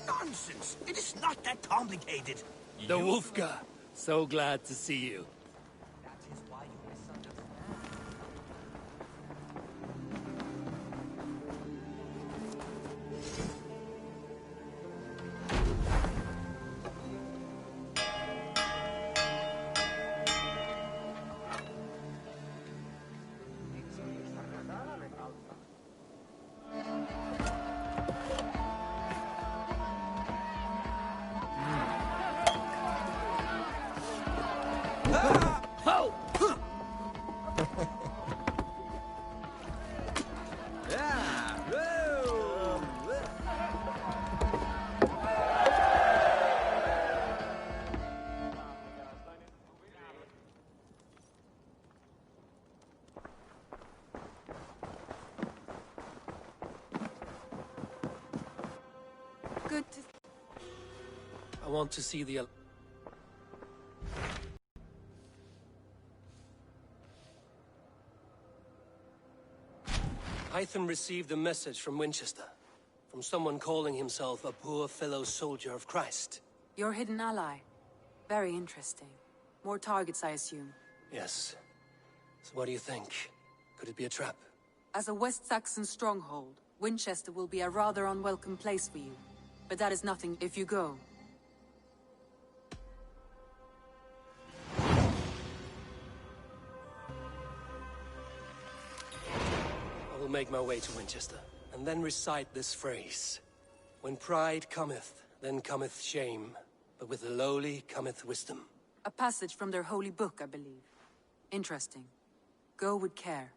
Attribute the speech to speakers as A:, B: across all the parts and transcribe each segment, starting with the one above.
A: Nonsense! It is not that complicated.
B: The Wolfgar. So glad to see you.
A: That is why you misunderstand.
C: Good to...
B: I want to see the... Hytham received a message from Winchester. From someone calling himself a poor fellow soldier of Christ.
C: Your hidden ally. Very interesting. More targets, I assume.
B: Yes. So what do you think? Could it be a trap?
C: As a West Saxon stronghold, Winchester will be a rather unwelcome place for you. But that is nothing if you go.
B: I will make my way to Winchester, and then recite this phrase. When pride cometh, then cometh shame, but with the lowly cometh wisdom.
C: A passage from their holy book, I believe. Interesting. Go with care.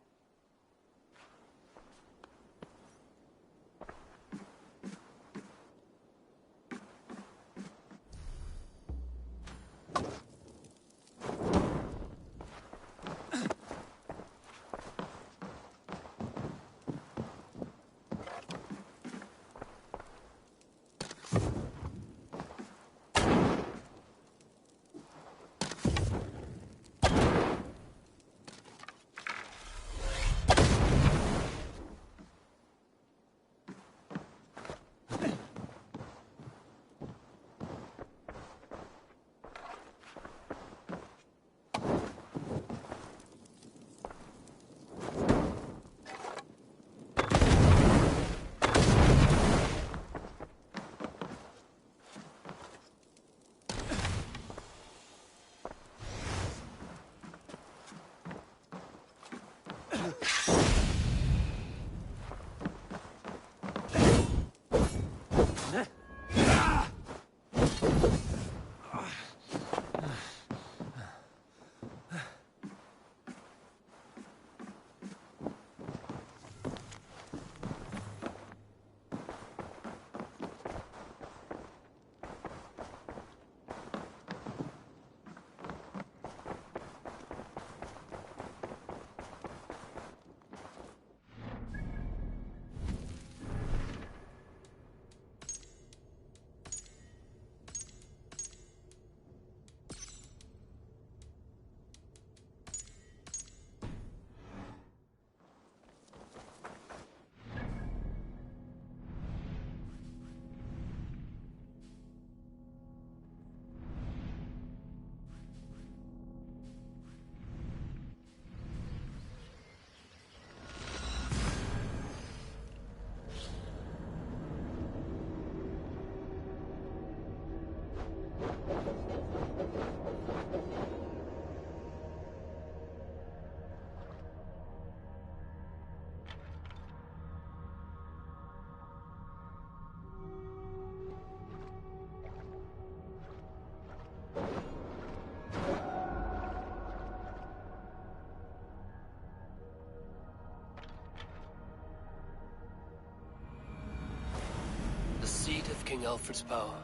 B: The seat of King Alfred's power,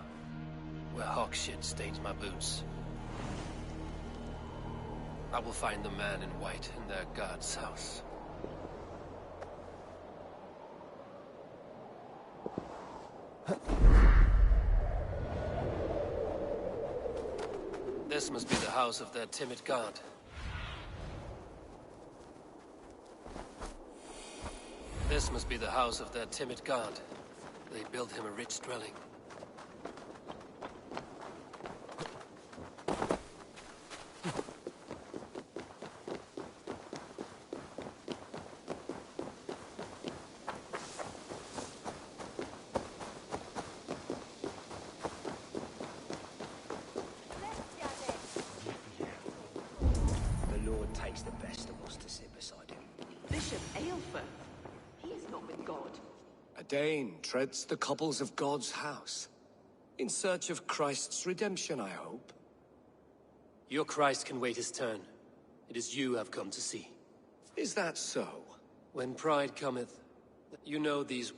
B: where hawk shit stains my boots. I will find the man in white in their god's house. must be the house of their timid god. This must be the house of their timid god. They built him a rich dwelling.
A: The Lord takes the best of us to sit beside him.
D: Bishop Aelfir. He is not with God.
E: A Dane treads the cobbles of God's house. In search of Christ's redemption, I hope.
B: Your Christ can wait his turn. It is you I've come to see.
E: Is that so?
B: When pride cometh, you know these...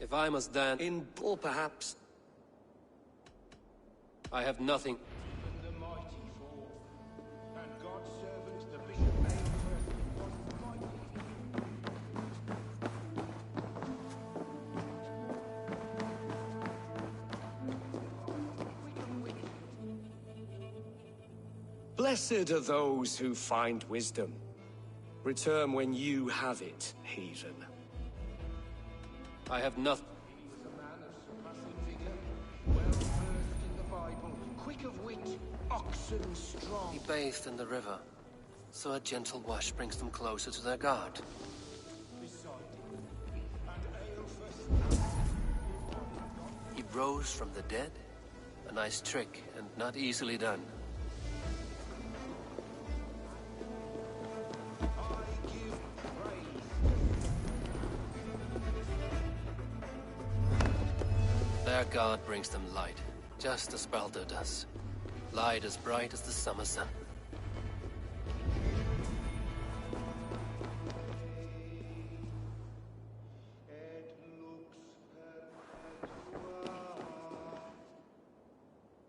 B: If I must then...
E: Or perhaps...
B: I have nothing...
F: The mighty fall, and God's servant, the Bishop Aelfir, was mighty.
E: Blessed are those who find wisdom. Return when you have it, heathen.
B: I have nothing...
F: He was a man of surpassing vigor, well versed in the Bible, quick of wit, oxen strong.
B: He bathed in the river, so a gentle wash brings them closer to their God.
F: Beside him, and Aelfir.
B: He rose from the dead? A nice trick, and not easily done.
F: I give praise.
B: Their God brings them light, just as Baldur does. Light as bright as the summer sun.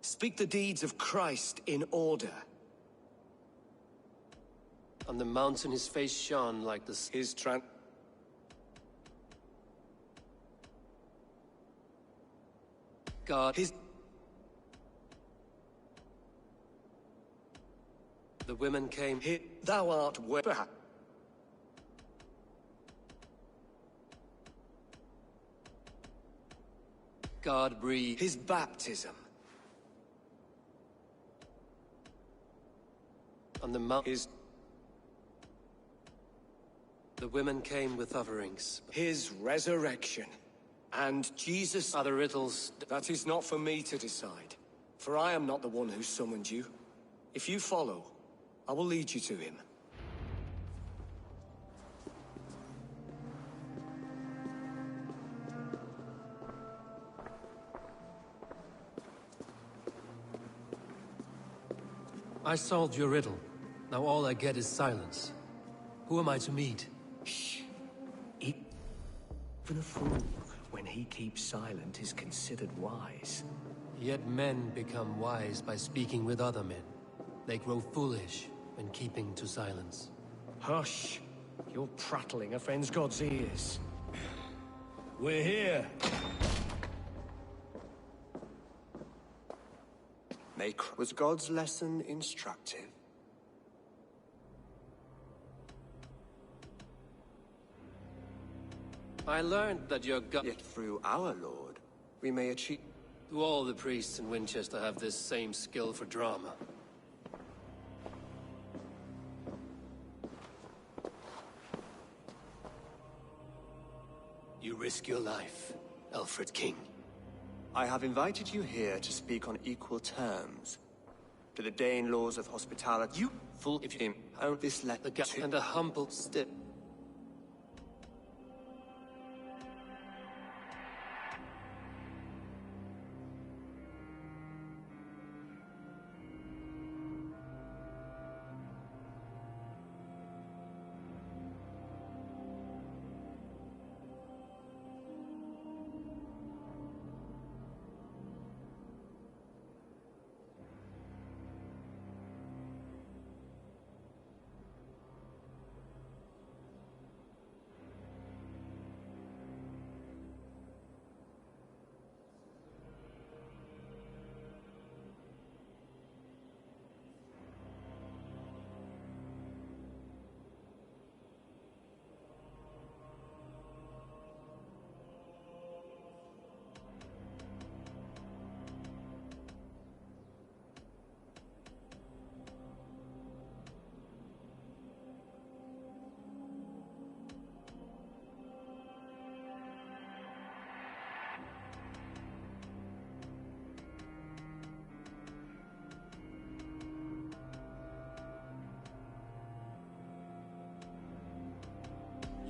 E: Speak the deeds of Christ in order.
B: On the mountain his face shone like the...
E: His
B: God... The women came...
E: Thou art where...
B: God breathed...
E: His baptism.
B: On the mountain... The women came with offerings.
E: His resurrection. And Jesus...
B: Other riddles...
E: That is not for me to decide. For I am not the one who summoned you. If you follow, I will lead you to him.
B: I solved your riddle. Now all I get is silence. Who am I to meet?
A: Shh. Even a fool, when he keeps silent, is considered wise.
B: Yet men become wise by speaking with other men. They grow foolish when keeping to silence.
A: Hush. Your prattling offends God's ears. We're here.
G: Was God's lesson instructive?
B: I learned that your God...
G: Yet through our Lord, we may achieve...
B: Do all the priests in Winchester have this same skill for drama? You risk your life, Alfred King.
G: I have invited you here to speak on equal terms. To the Dane laws of hospitality, you fool if him own this letter to...
B: And a humble step.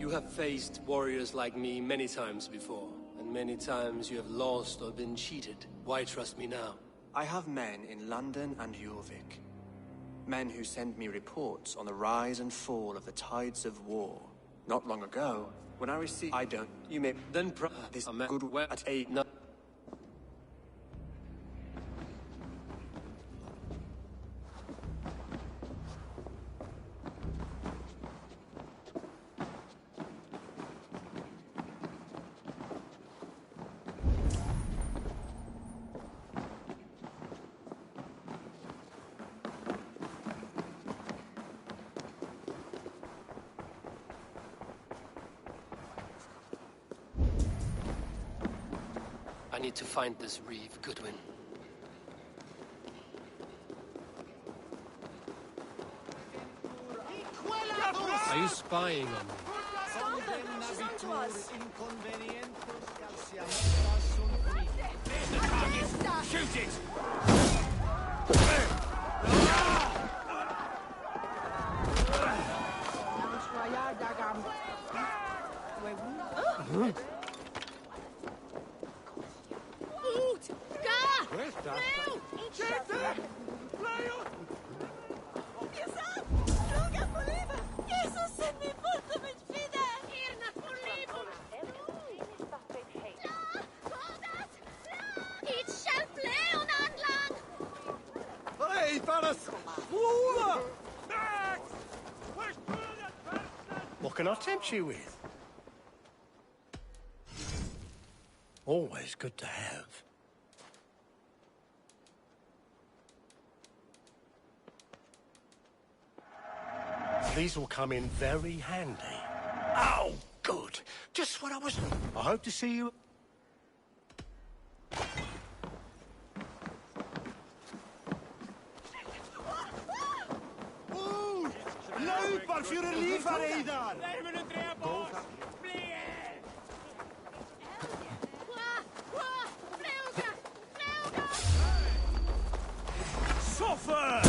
B: You have faced warriors like me many times before, and many times you have lost or been cheated. Why trust me now?
G: I have men in London and Jorvik. Men who send me reports on the rise and fall of the tides of war. Not long ago, when I received... I don't... You may...
B: Then
G: this
B: a
G: good... at a... No...
B: I need to find this Reeve, Goodwin. Are you spying on me?
C: Stop them! She's on to us!
F: Shoot it!
H: What can I tempt you with? Always good to have. These will come in very handy. Oh, good. Just what I was... I hope to see you...
F: Loop för att liva dig där! Soffer!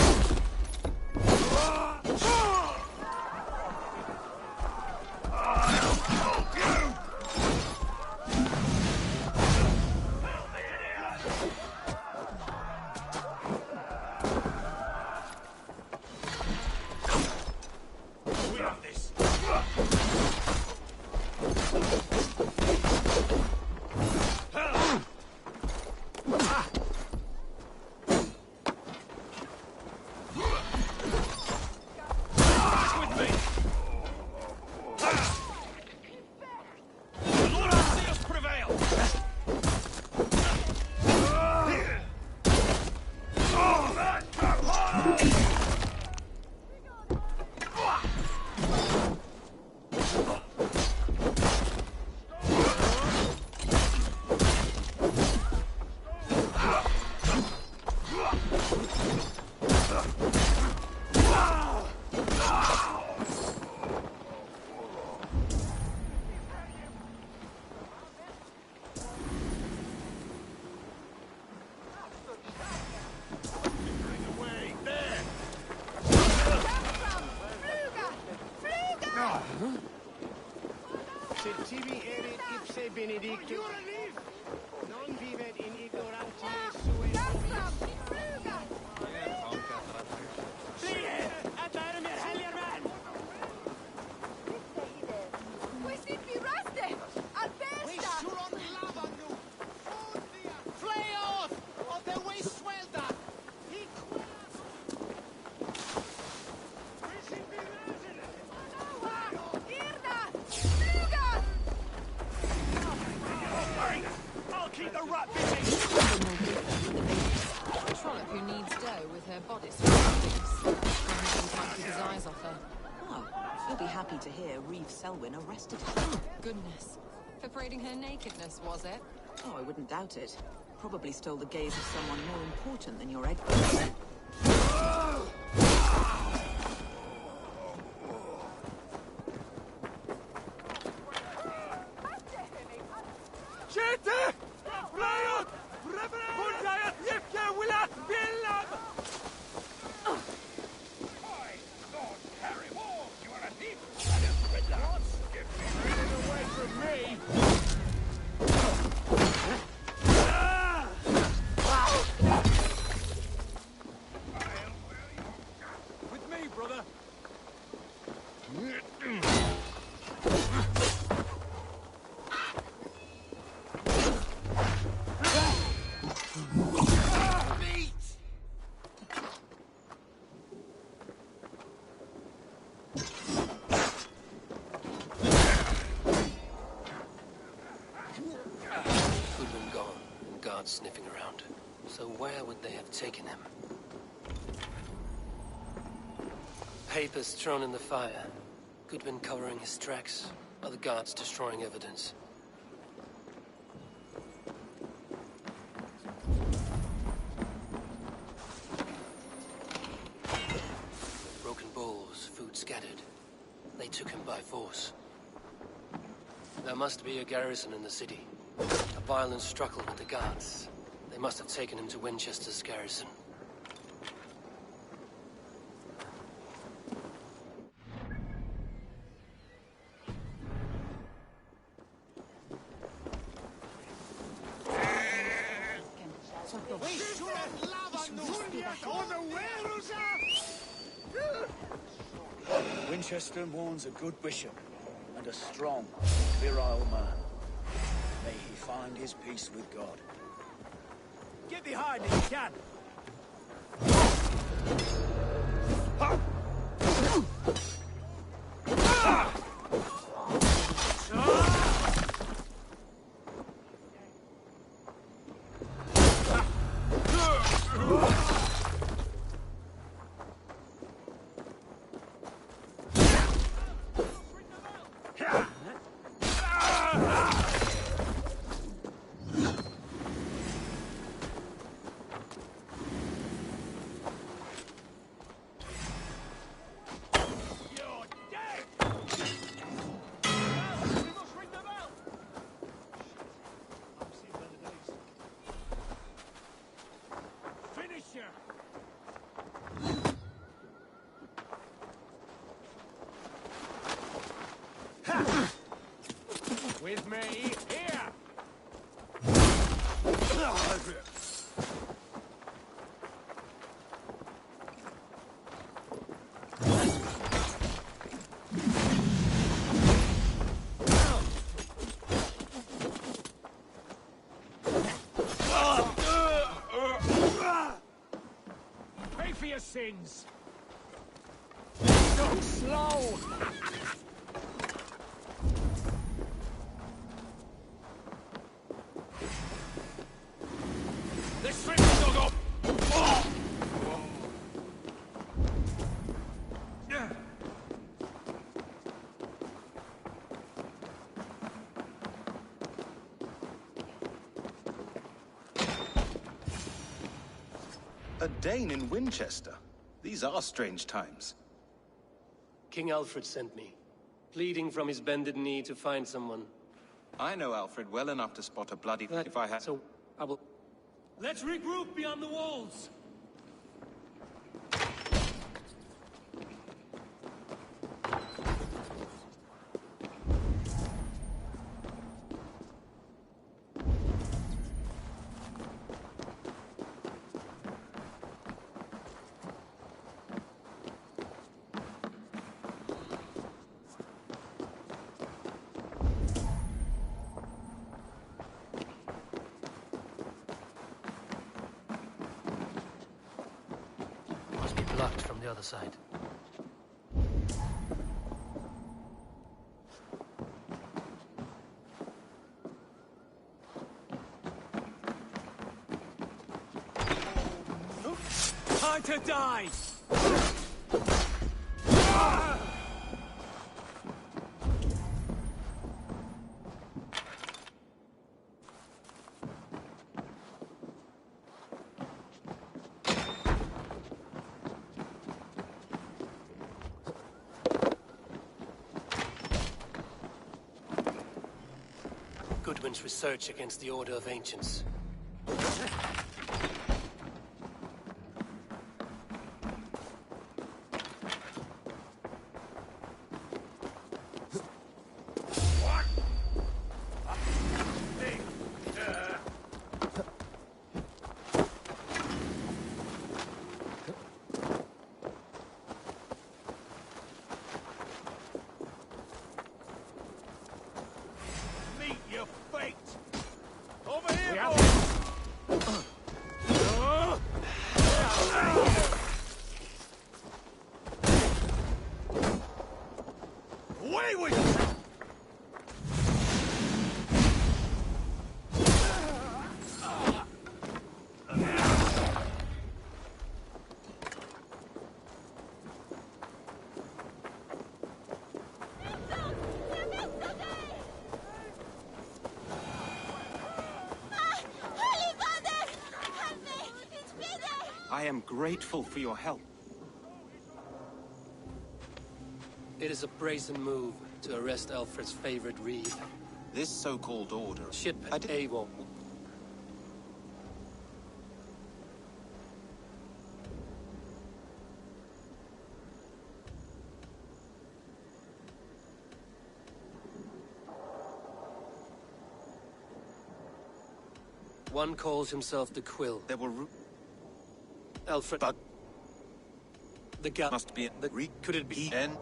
D: To hear Reeve Selwyn arrested.
I: Goodness. For parading her nakedness, was it?
D: Oh, I wouldn't doubt it. Probably stole the gaze of someone more important than your Egbert.
B: guards sniffing around. So where would they have taken him? Papers thrown in the fire. Goodwin covering his tracks, other guards destroying evidence. Broken bowls, food scattered. They took him by force. There must be a garrison in the city. A violent struggle with the guards. They must have taken him to Winchester's garrison.
J: Winchester mourns a good bishop and a strong, virile man. May he find his peace with God. Get behind if you can!
F: With me, here! Pay for your sins! So slow!
K: A Dane in Winchester? These are strange times.
B: King Alfred sent me, pleading from his bended knee to find someone.
K: I know Alfred well enough to spot a bloody... if I had...
B: So, I will...
F: Let's regroup beyond the walls!
B: Must be blocked from the other side.
F: Time to die!
B: Goodwin's research against the Order of Ancients.
F: Meet your fate! Over here, away with you!
G: I am grateful for your help.
B: It is a brazen move to arrest Alfred's favorite reed.
K: This so-called order...
B: Ship AWOL. One calls himself the Quill.
K: There were...
B: Alfred...
K: But...
B: The guy...
K: Must be...
B: Could it be...
K: N...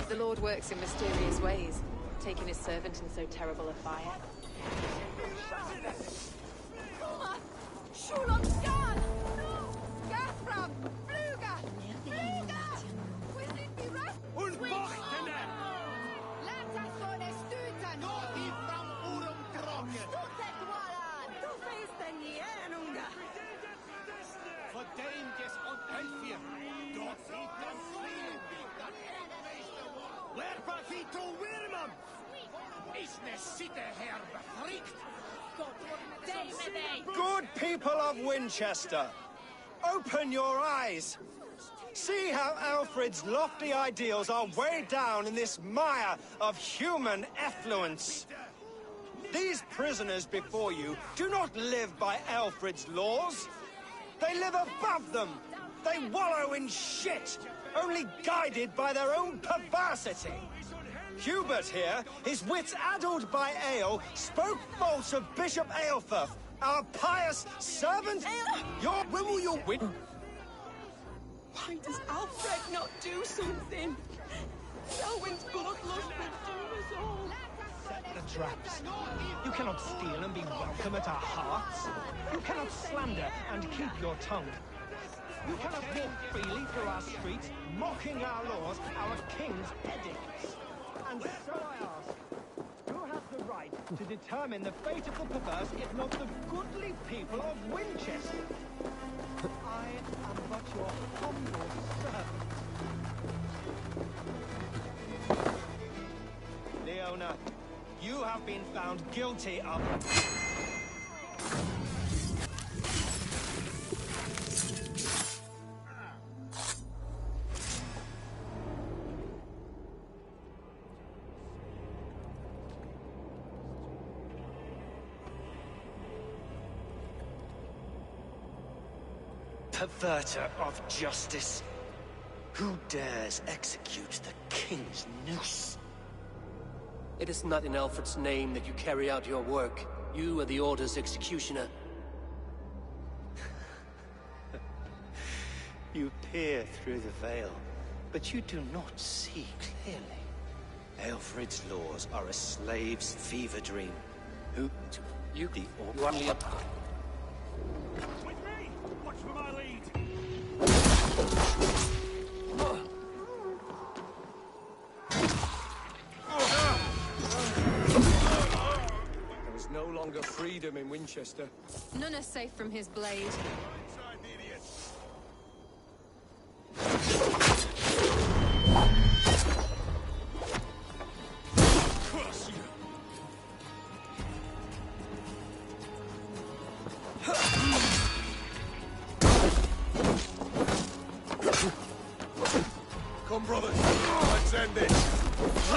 I: The Lord works in mysterious ways, taking his servant in so terrible a fire.
H: Good people of Winchester, open your eyes. See how Alfred's lofty ideals are weighed down in this mire of human effluence. These prisoners before you do not live by Alfred's laws. They live above them. They wallow in shit, only guided by their own perversity. Hubert here, his wits addled by ale, spoke false of Bishop Aelfirth, our pious servant. When will your wit...
D: Why does Alfred not do something? Selwyn's bloodlust will do us all.
L: Set the traps. You cannot steal and be welcome at our hearts. You cannot slander and keep your tongue. You cannot walk freely through our streets, mocking our laws, our king's edicts. And so I ask, who has the right to determine the fate of the perverse, if not the goodly people of Winchester? I am but your humble servant.
H: Leona, you have been found guilty of...
A: Perverter of justice. Who dares execute the king's noose?
B: It is not in Alfred's name that you carry out your work. You are the Order's executioner.
A: You peer through the veil, but you do not see clearly. Alfred's laws are a slave's fever dream. Who...
B: You...
A: The
B: You only...
F: With me! Watch for my lead!
E: There is no longer freedom in Winchester.
I: None are safe from his blade.
F: Inside the idiot! Cross you! Come, brothers. Let's end this.
B: I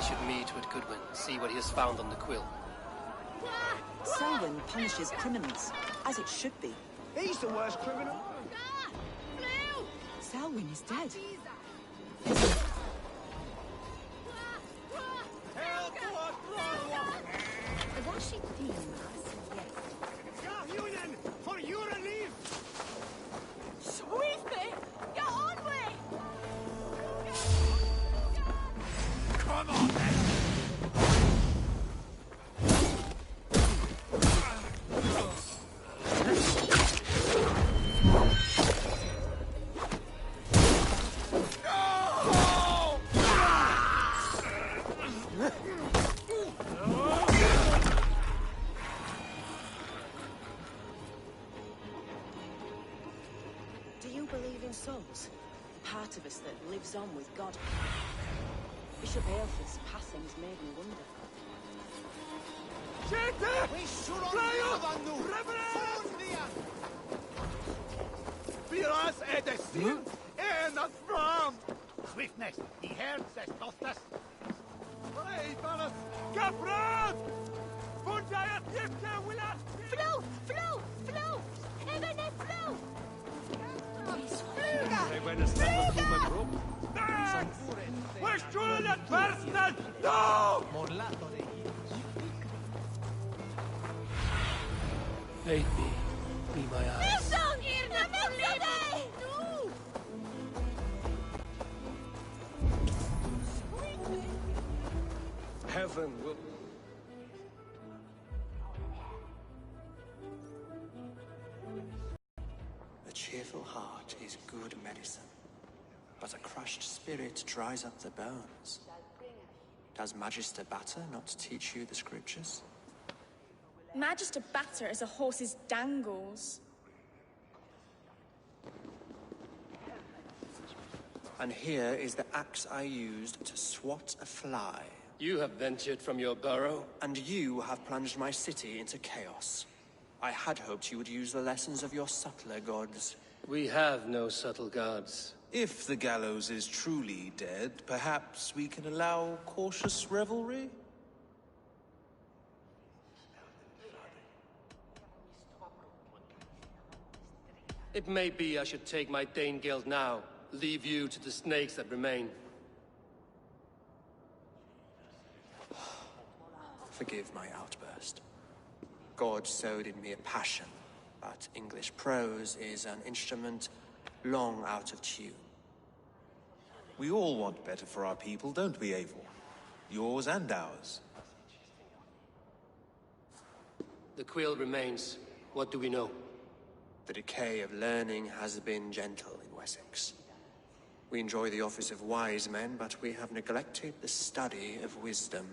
B: should meet with Goodwin, see what he has found on the Quill.
D: Selwyn punishes criminals, as it should be.
L: He's the worst criminal.
D: Selwyn is dead.
L: For your relief!
D: Sweetie, get on me!
F: Come on, then!
D: believe in souls? Part of us that lives on with God. Bishop Aelfred's passing has made me wonder.
F: Swiftness, he heard says Tostas. Hey, fellas, Gafrad! Bunjayat Yifka Willa!
M: Flo! Flo! Flo! Ebene Flo! Fluga!
F: Max! Where's Julian Persson? No!
B: Aid me. Be my eyes.
M: Nilsson! Irna Nilsson!
E: Heaven will...
G: A cheerful heart is good medicine, but a crushed spirit dries up the bones. Does Magister Batter not teach you the scriptures?
N: Magister Batter is a horse's dangles.
G: And here is the axe I used to swat a fly.
B: You have ventured from your burrow?
G: And you have plunged my city into chaos. I had hoped you would use the lessons of your subtler gods.
B: We have no subtle gods.
K: If the gallows is truly dead, perhaps we can allow cautious revelry?
B: It may be I should take my Dane guild now. Leave you to the snakes that remain.
G: Forgive my outburst. God sowed in me a passion, but English prose is an instrument long out of tune.
K: We all want better for our people, don't we, Eivor? Yours and ours.
B: The quill remains. What do we know?
G: The decay of learning has been gentle in Wessex. We enjoy the office of wise men, but we have neglected the study of wisdom.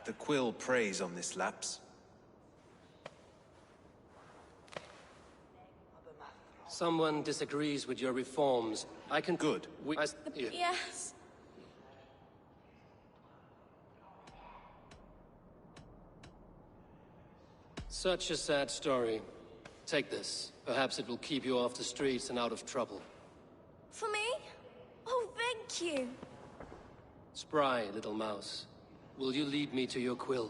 K: The quill preys on this lapse.
B: Someone disagrees with your reforms. I can...
K: Good.
N: Yes.
B: Such a sad story. Take this. Perhaps it will keep you off the streets and out of trouble.
N: For me? Oh, thank you.
B: Spry, little mouse. Will you lead me to your quill?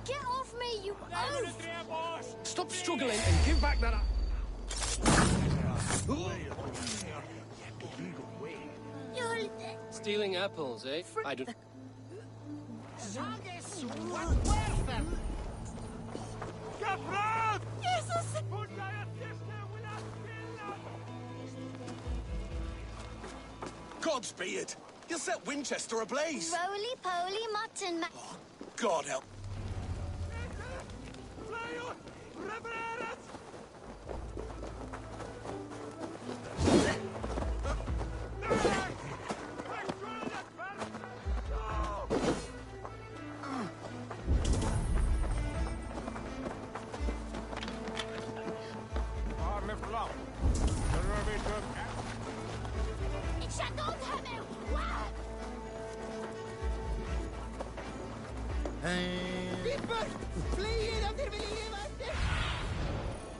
M: Get off me, you oaf!
L: Stop struggling and give back that...
B: Stealing apples, eh? I do...
M: Jesus!
K: Godspeed! You'll set Winchester ablaze!
M: Roly-poly mutton ma...
K: Oh, God help...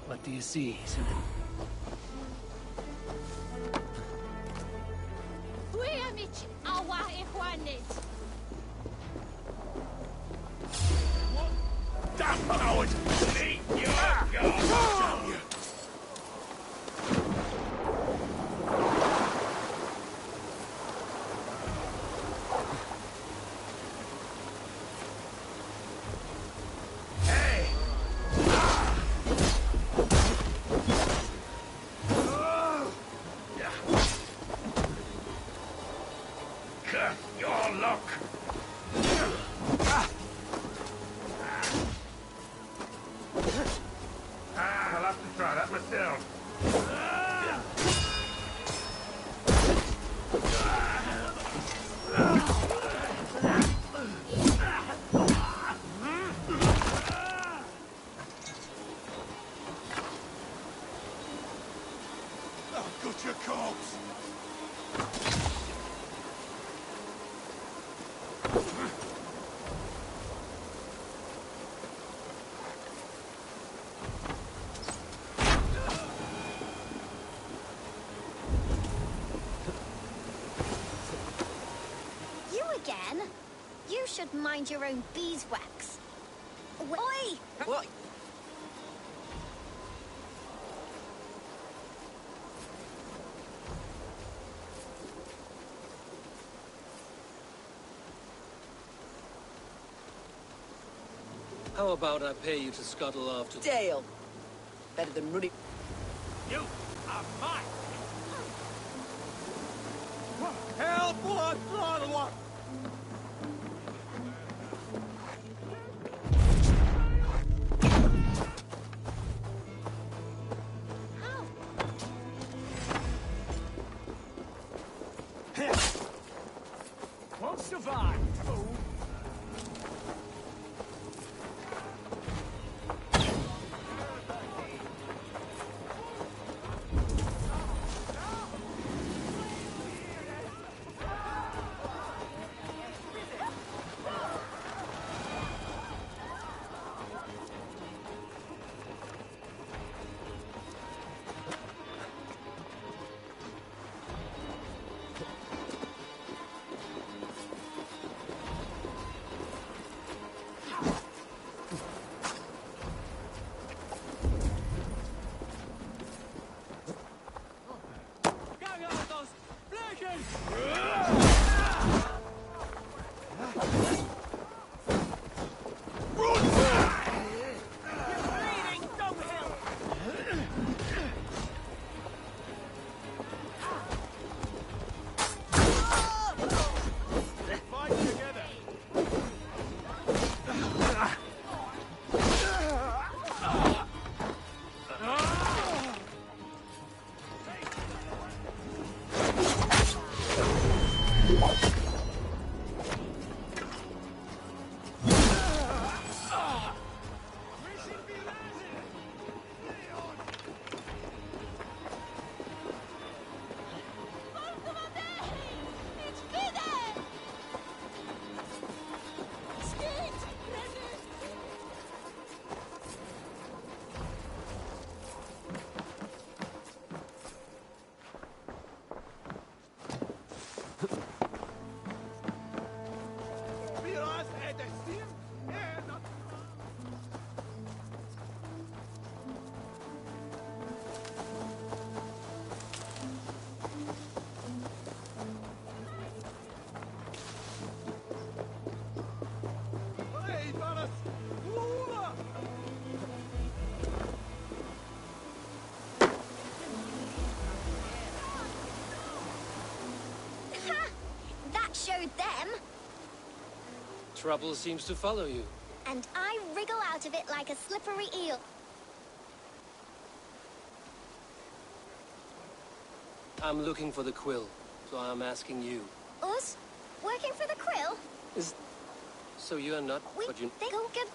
B: What do you see, Simon?
M: find it.
F: Damn coward! Eat your God!
M: You should mind your own beeswax. Oi!
B: What? How about I pay you to scuttle off to
D: Dale. Better than running.
F: You are mine!
L: Help! What? What?
J: Won't survive, fool.
M: Showed them.
B: Trouble seems to follow you.
M: And I wriggle out of it like a slippery eel.
B: I'm looking for the quill, so I'm asking you.
M: Us? Working for the quill?
B: So you are not what you...
M: Think good.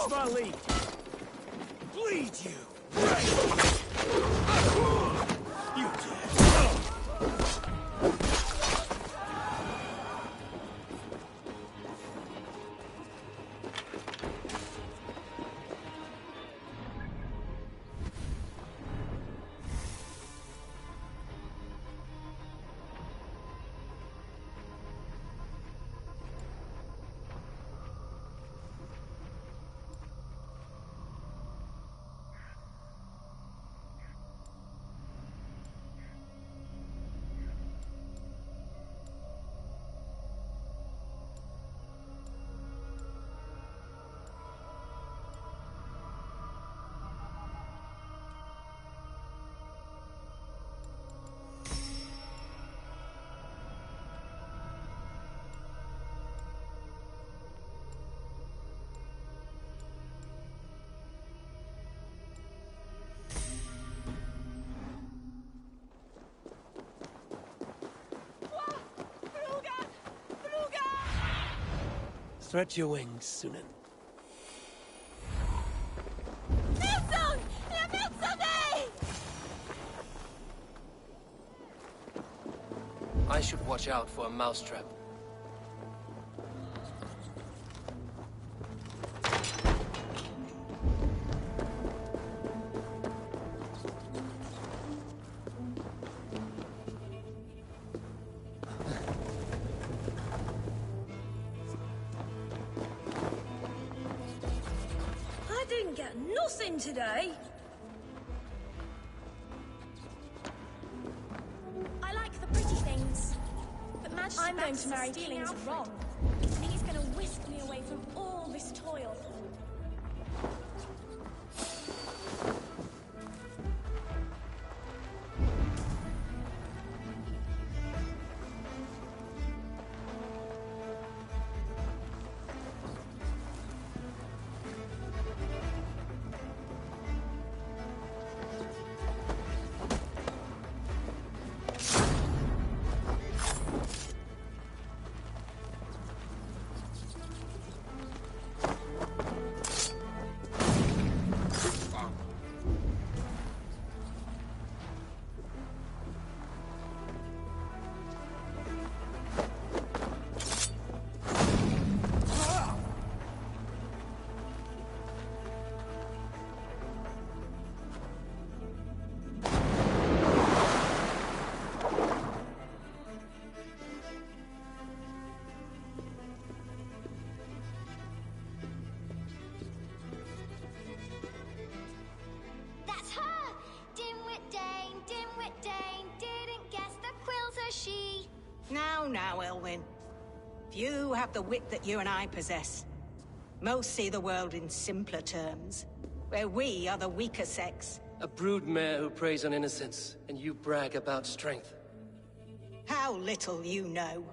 J: Watch my lead. Bleed you. You dead. Stretch your wings, Sunan.
D: Nilsson! Jag missar dig!
B: I should watch out for a mousetrap.
D: I didn't get nothing today.
N: I like the pretty things. But Magister
D: I'm going to
N: Baxter's
D: marry
N: stealing
D: King
N: is
D: Alfred.
N: wrong. And he's going to whisk me away from all this toil.
M: That's her! Dimwit Dane, didn't guess the quilter she.
O: Now, Elwyn. Few have the wit that you and I possess. Most see the world in simpler terms, where we are the weaker sex.
B: A broodmare who preys on innocence, and you brag about strength.
O: How little you know.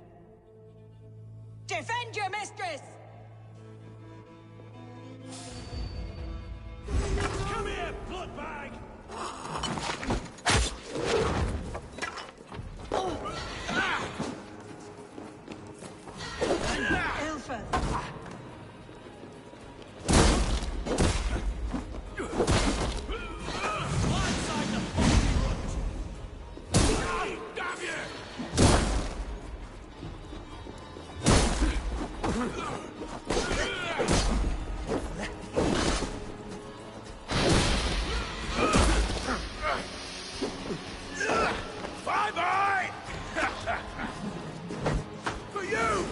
O: Defend your mistress!
J: Come here, bloodbag!
O: Ilford!
J: Damn you! Bye-bye! For you!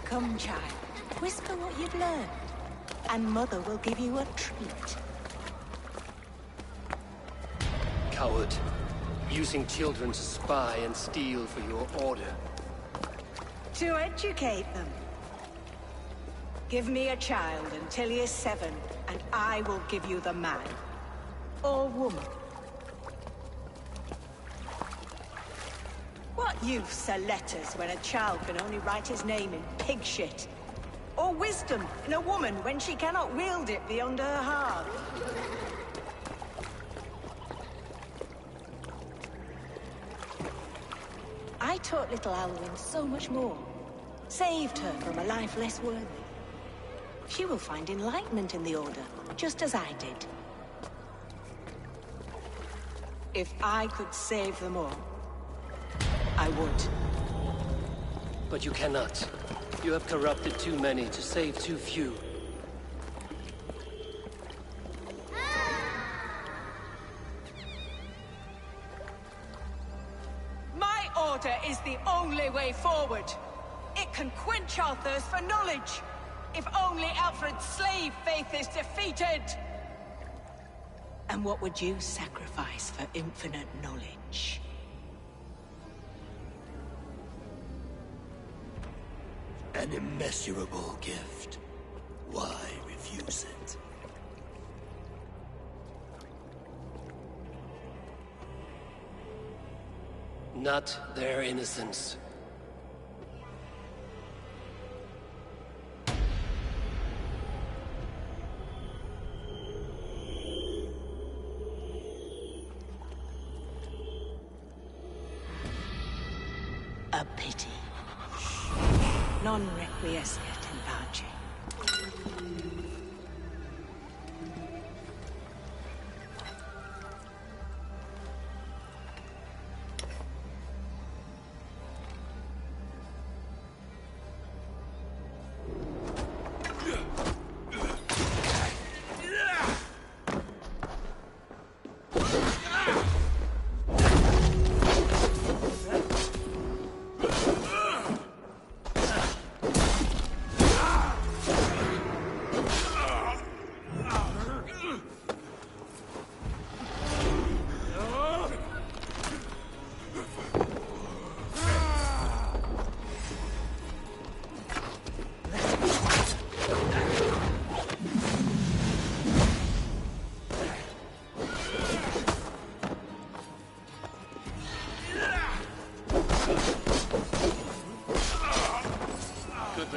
O: Come, child. Whisper what you've learned, and Mother will give you a treat.
B: Coward. Using children to spy and steal for your order.
O: To educate them. Give me a child until he is 7, and I will give you the man. Or woman. What use are letters when a child can only write his name in pig shit? Or wisdom in a woman when she cannot wield it beyond her heart? I taught little Alwyn so much more. Saved her from a life less worthy. She will find enlightenment in the Order, just as I did. If I could save them all, I would.
B: But you cannot. You have corrupted too many to save too few.
O: My order is the only way forward. It can quench our thirst for knowledge. If only Alfred's slave faith is defeated. And what would you sacrifice for infinite knowledge?
B: An immeasurable gift. Why refuse it? Not their innocence.
O: A pity. Non requiescat in pace.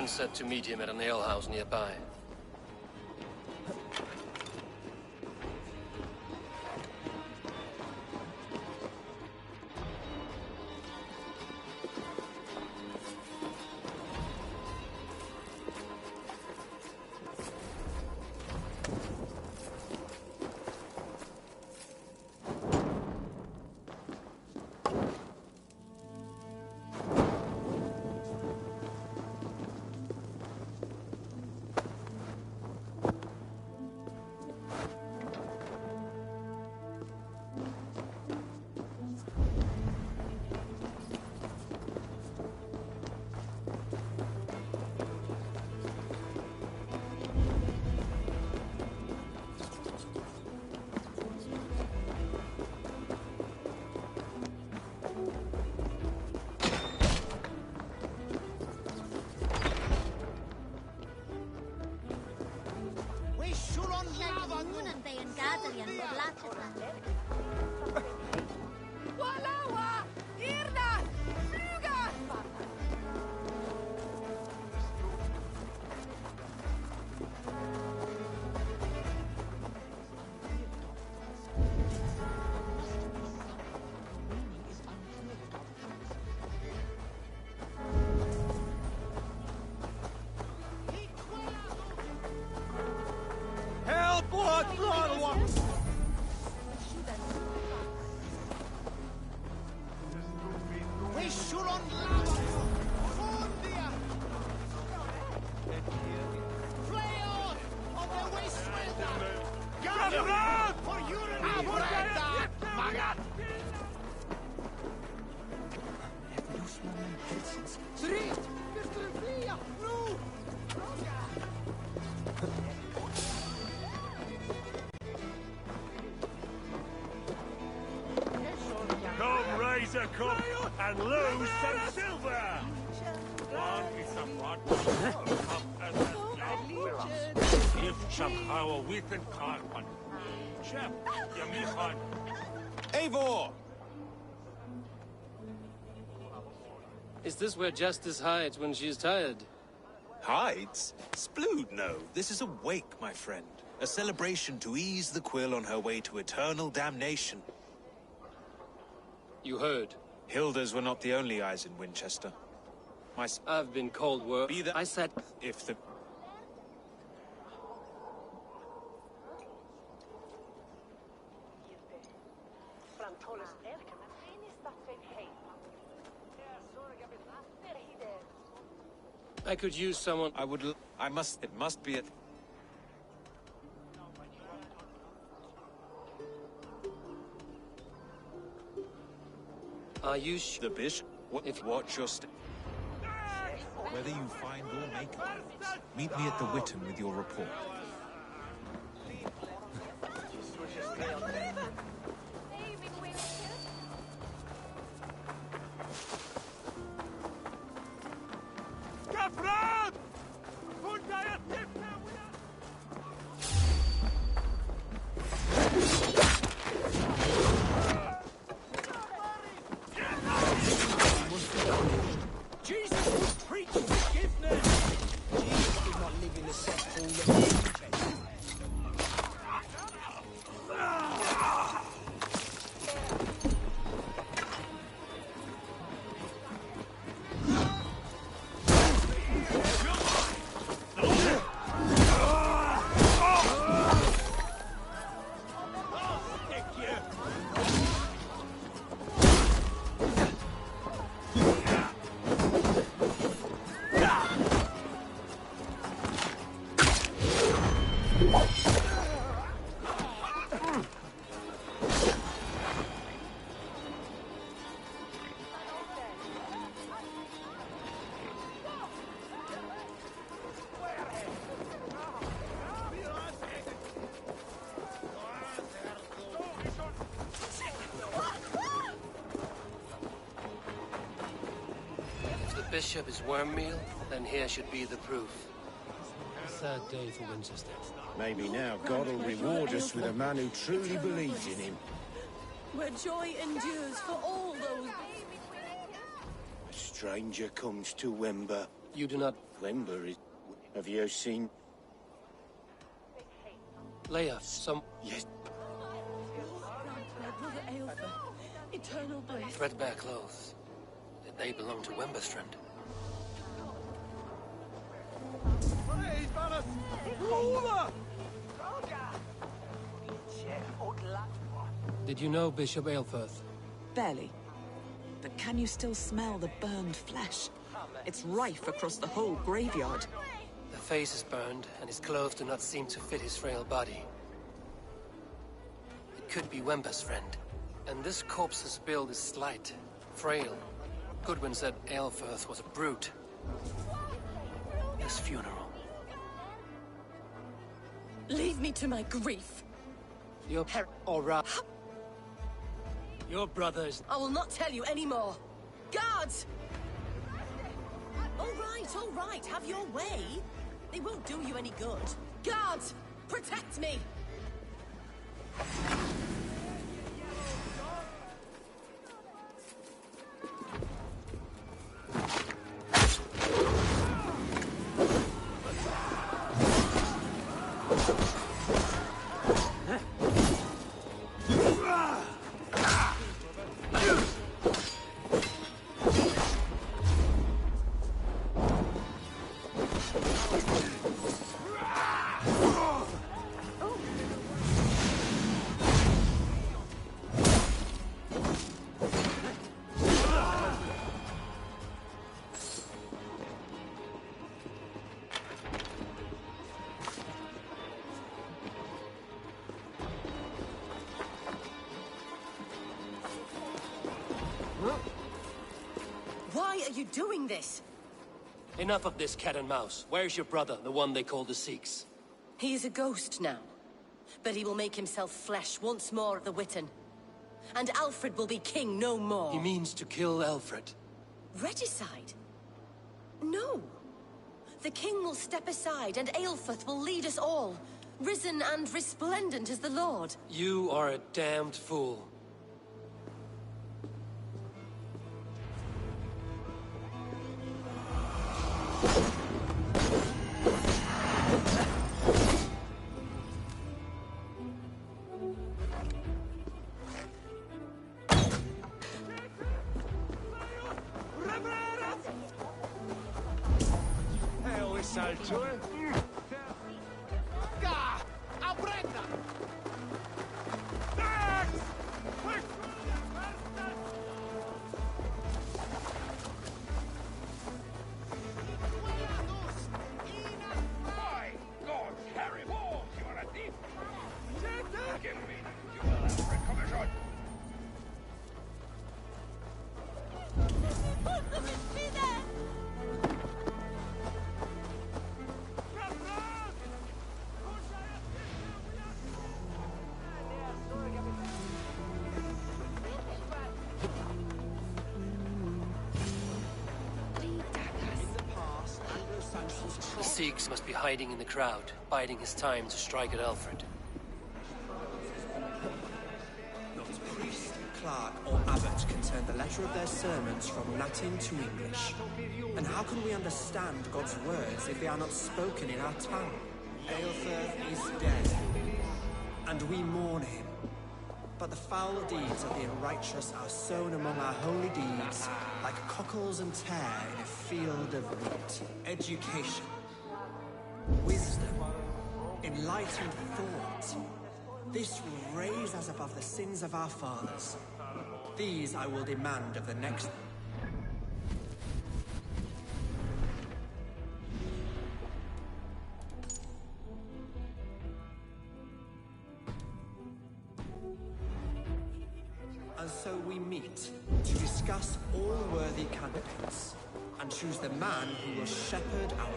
B: Said to meet him at an alehouse nearby.
F: circle and lose some silver. One is a fraud. If somehow we can call one. Chef, Yamichan.
K: Eivor!
B: Is this where Justice hides when she's tired?
K: Hides? Splood, no. This is a wake, my friend. A celebration to ease the quill on her way to eternal damnation.
B: You heard.
K: Hilda's were not the only eyes in Winchester.
B: I've been called work.
K: Be that
B: I said...
K: If the...
B: I could use someone...
K: It must be it.
B: Are you
K: The bishop? Watch your step. Whether you find or make it, meet me at the Witten with your report.
L: Jesus was preaching forgiveness! Jesus did not live in the cesspool that
B: Bishop is worm meal, then here should be the proof. A sad day for Winchester.
F: Maybe now God will reward us with a man who truly believes in him.
D: Where joy endures for all those...
F: A stranger comes to Wember.
B: You do not...
F: Wember is... Have you seen...
B: Leia, some...
F: Yes.
D: My brother Aelfer, eternal bliss.
B: Threadbare clothes. Did they belong to Wemberstrand? Did you know Bishop Aelfirth?
P: Barely. But can you still smell the burned flesh? It's rife across the whole graveyard.
B: The face is burned, and his clothes do not seem to fit his frail body. It could be Wember's friend. And this corpse's build is slight, frail. Goodwin said Aelfirth was a brute. This funeral.
D: Leave me to my grief.
B: Your Your brothers.
D: I will not tell you any more. Guards! All right, have your way. They won't do you any good. Guards, protect me! Why are you doing this?
B: Enough of this cat and mouse. Where's your brother, the one they call the Sikhs?
D: He is a ghost now. But he will make himself flesh once more at the Witten. and Alfred will be king no more.
B: He means to kill Alfred.
D: Regicide? No. The king will step aside, and Aelfrith will lead us all, risen and resplendent as the Lord.
B: You are a damned fool. The Sikhs must be hiding in the crowd, biding his time to strike at Alfred.
G: Not priest, clerk, or abbot can turn the letter of their sermons from Latin to English. And how can we understand God's words if they are not spoken in our tongue? Aelfrith is dead, and we mourn him. But the foul deeds of the unrighteous are sown among our holy deeds, like cockles and tare in a field of wheat. Education, wisdom, enlightened thought. This will raise us above the sins of our fathers. These I will demand of the next... And so we meet to discuss all worthy candidates and choose the man who will shepherd our...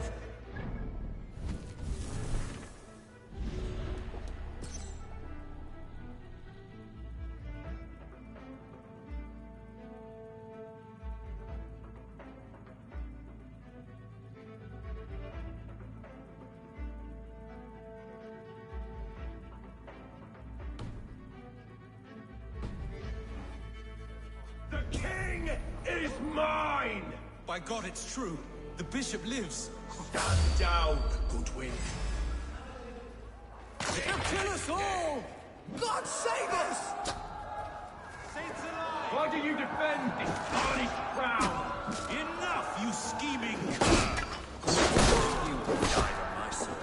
F: The king is mine!
K: By God, it's true. The bishop lives.
F: Stand down, Goodwin.
E: They'll kill us all! God save us!
F: Why do you defend this tarnished crown?
K: Enough, you scheming
G: You will die on my sword.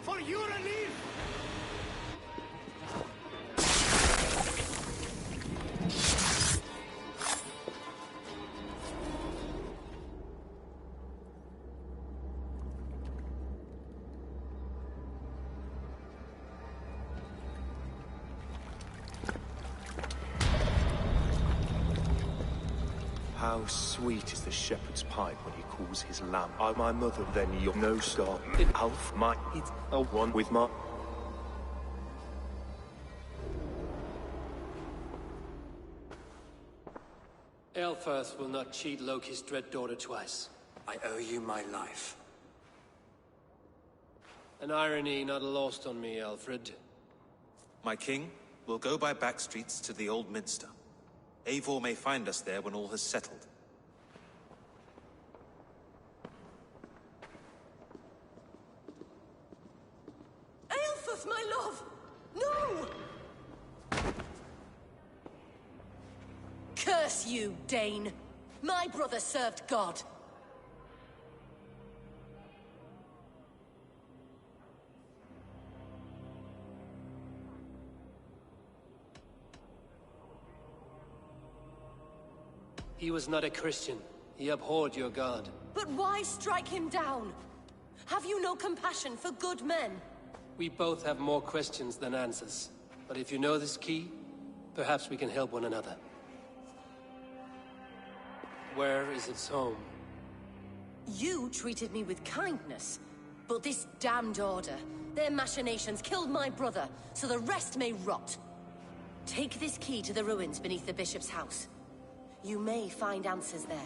F: For your relief!
Q: How sweet is the shepherd's pipe when he calls his lamb. I, my mother, then your no star. In Alf, my it a one with my.
B: Aelfrith will not cheat Loki's dread daughter twice.
G: I owe you my life.
B: An irony not lost on me, Alfred.
K: My king will go by back streets to the old minster. Eivor may find us there when all has settled.
D: Not my love! No! Curse you, Dane! My brother served God.
B: He was not a Christian. He abhorred your god.
D: But why strike him down? Have you no compassion for good men?
B: We both have more questions than answers. But if you know this key, perhaps we can help one another. Where is its home?
D: You treated me with kindness, but this damned order, their machinations killed my brother, so the rest may rot. Take this key to the ruins beneath the bishop's house. You may find answers there.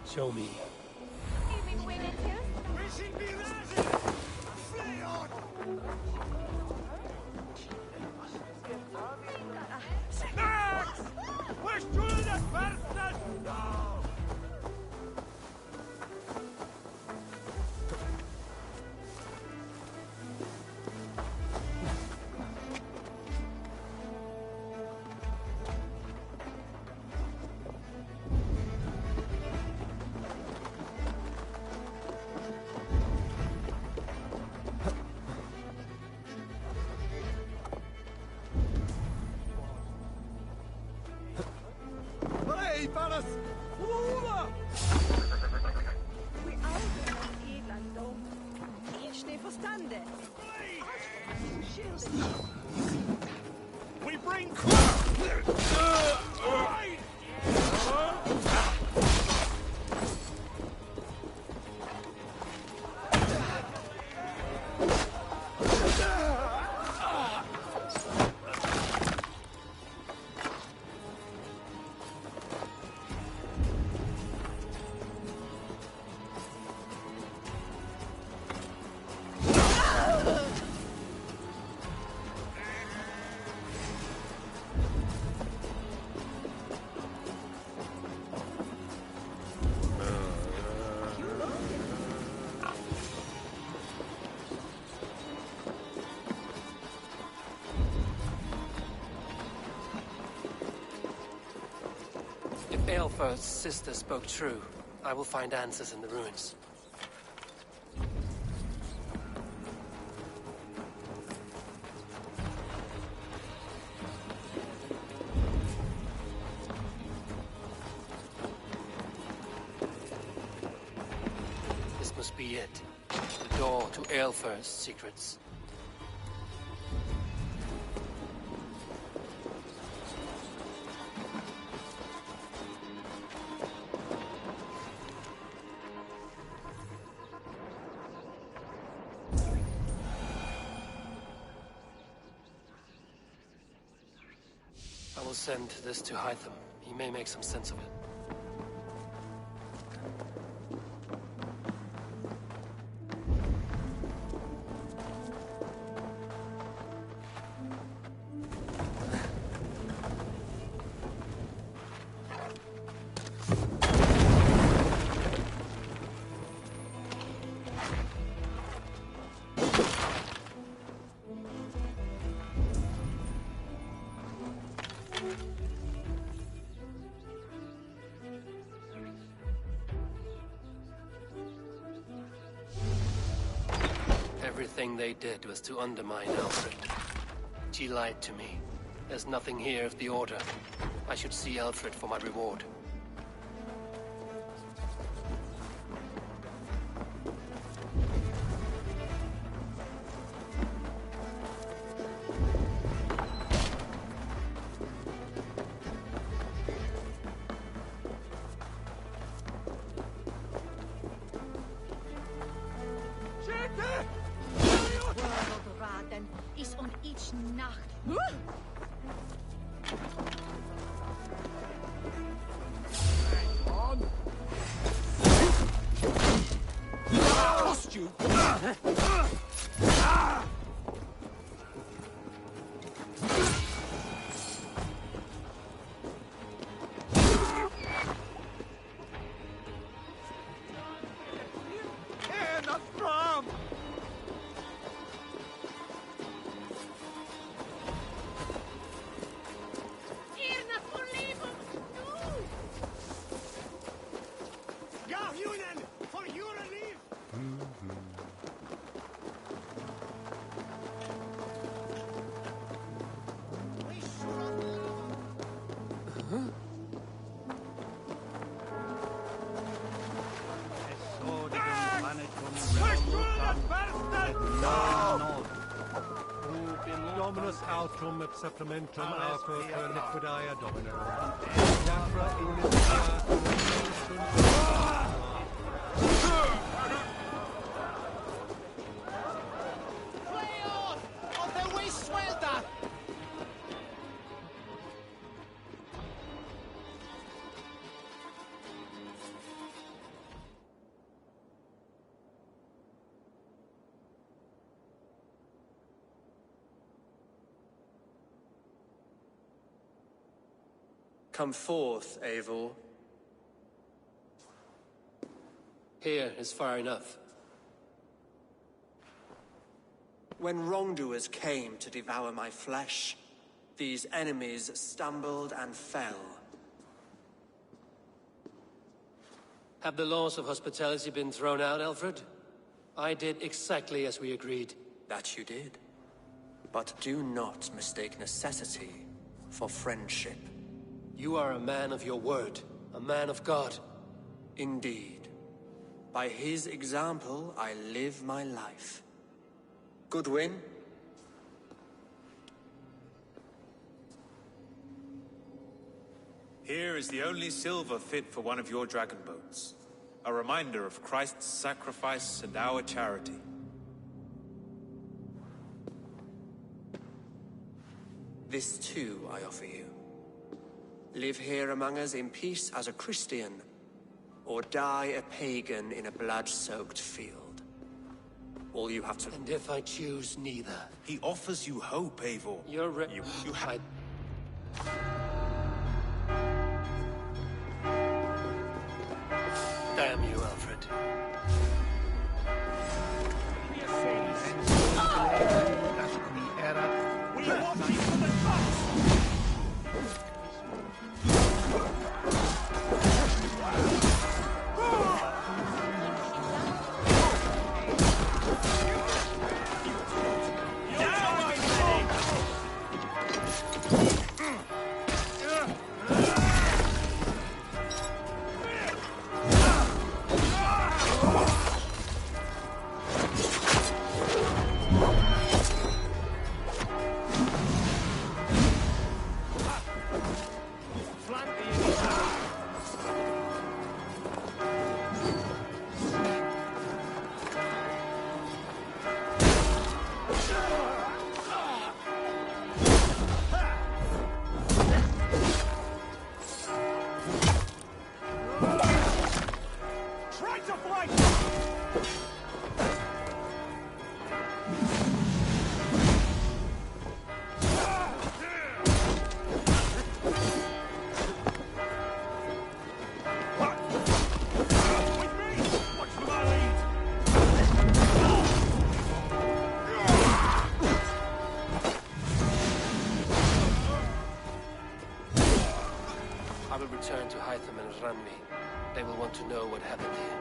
B: Show me.
F: We bring
B: Aelfir's sister spoke true. I will find answers in the ruins. This must be it. The door to Aelfir's secrets. I will send this to Hytham. He may make some sense of it. Everything they did was to undermine Alfred. She lied to me. There's nothing here of the Order. I should see Alfred for my reward.
F: you.
L: Dominus autum et supplementum auto per liquidia domino. Iacra
E: Come forth, Eivor.
B: Here is far enough.
G: When wrongdoers came to devour my flesh, these enemies stumbled and fell.
B: Have the laws of hospitality been thrown out, Alfred? I did exactly as we agreed.
G: That you did. But do not mistake necessity for friendship.
B: You are a man of your word, a man of God.
G: Indeed. By his example, I live my life. Goodwin?
K: Here is the only silver fit for one of your dragon boats. A reminder of Christ's sacrifice and our charity.
G: This too I offer you. Live here among us in peace as a Christian, or die a pagan in a blood-soaked field. All you have to—
B: And if I choose neither?
K: He offers you hope, Eivor.
B: You had. Damn you, Alfred. Return to Hytham and Ranmi. They will want to know what happened here.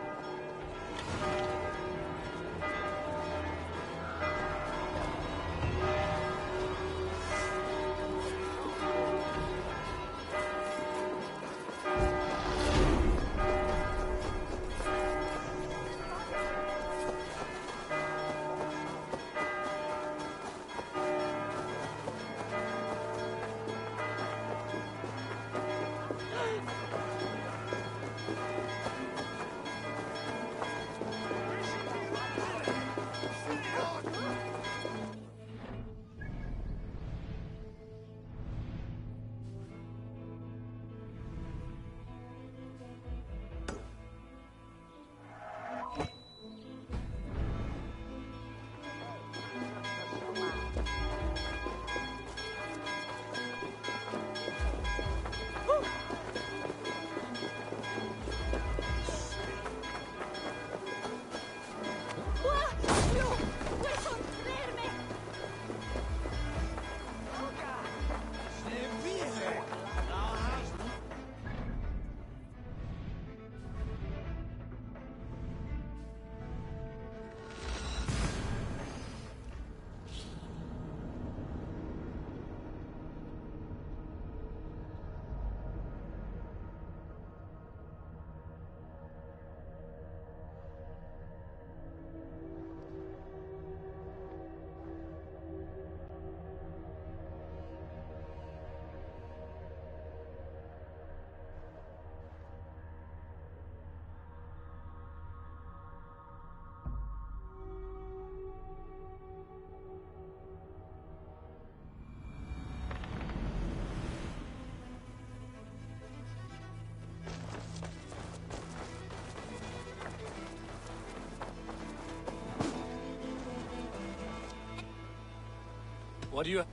B: What do you...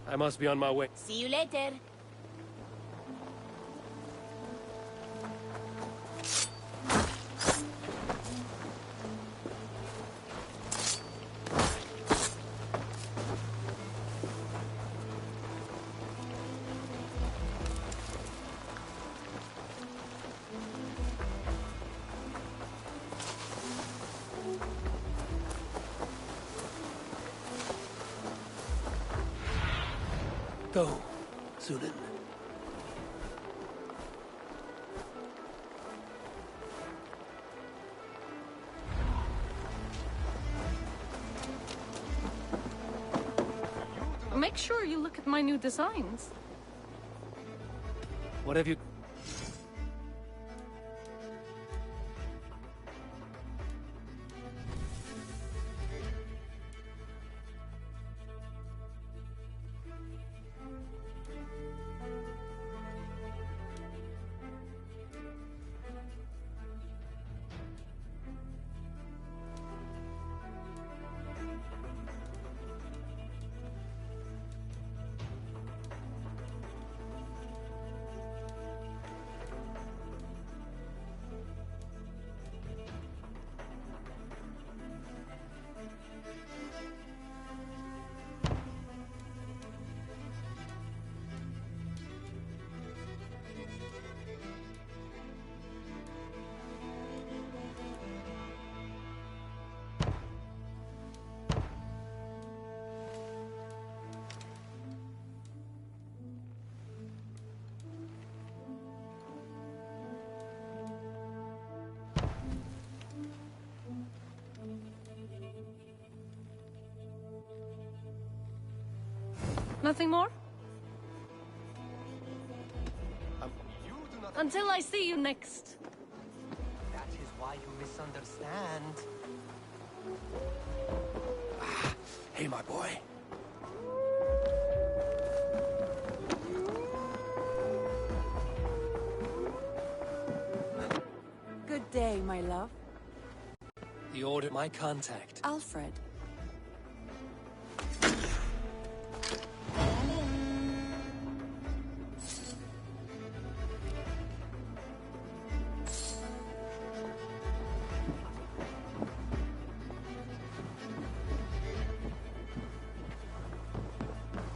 B: I must be on my way.
M: See you later.
B: Go, Sunan.
I: Make sure you look at my new designs.
B: What have you...
I: Nothing more? Until I see you next.
L: That is why you misunderstand.
B: Hey, my boy.
C: Good day, my love.
B: The order... My contact.
C: Alfred.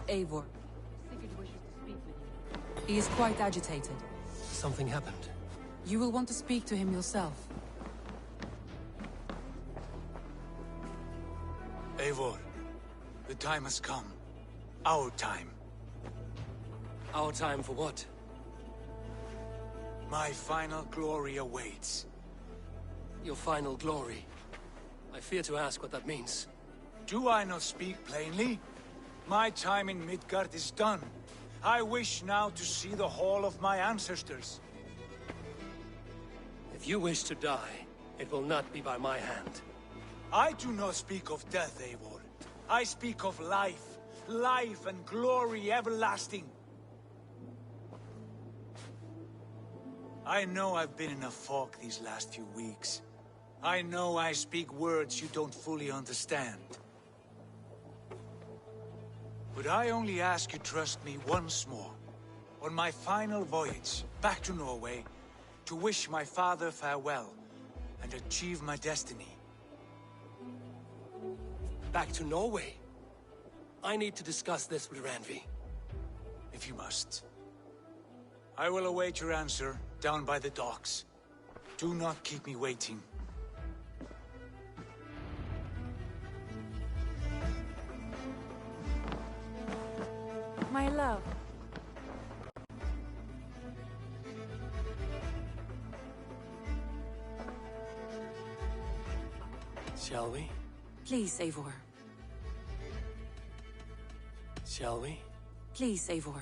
C: Eivor.
I: Sigurd wishes to speak with you.
C: He is quite agitated.
B: Something happened.
C: You will want to speak to him yourself.
J: Eivor, the time has come. Our time.
B: Our time for what?
J: My final glory awaits.
B: Your final glory. I fear to ask what that means.
J: Do I not speak plainly? My time in Midgard is done. I wish now to see the hall of my ancestors.
B: If you wish to die, it will not be by my hand.
J: I do not speak of death, Eivor. I speak of life. Life and glory everlasting. I know I've been in a fog these last few weeks. I know I speak words you don't fully understand. But I only ask you trust me once more, on my final voyage back to Norway, to wish my father farewell and achieve my destiny.
B: Back to Norway? I need to discuss this with Randvi.
J: If you must. I will await your answer down by the docks. Do not keep me waiting.
C: My love.
B: Shall we?
C: Please, Eivor.
B: Shall we?
C: Please, Eivor.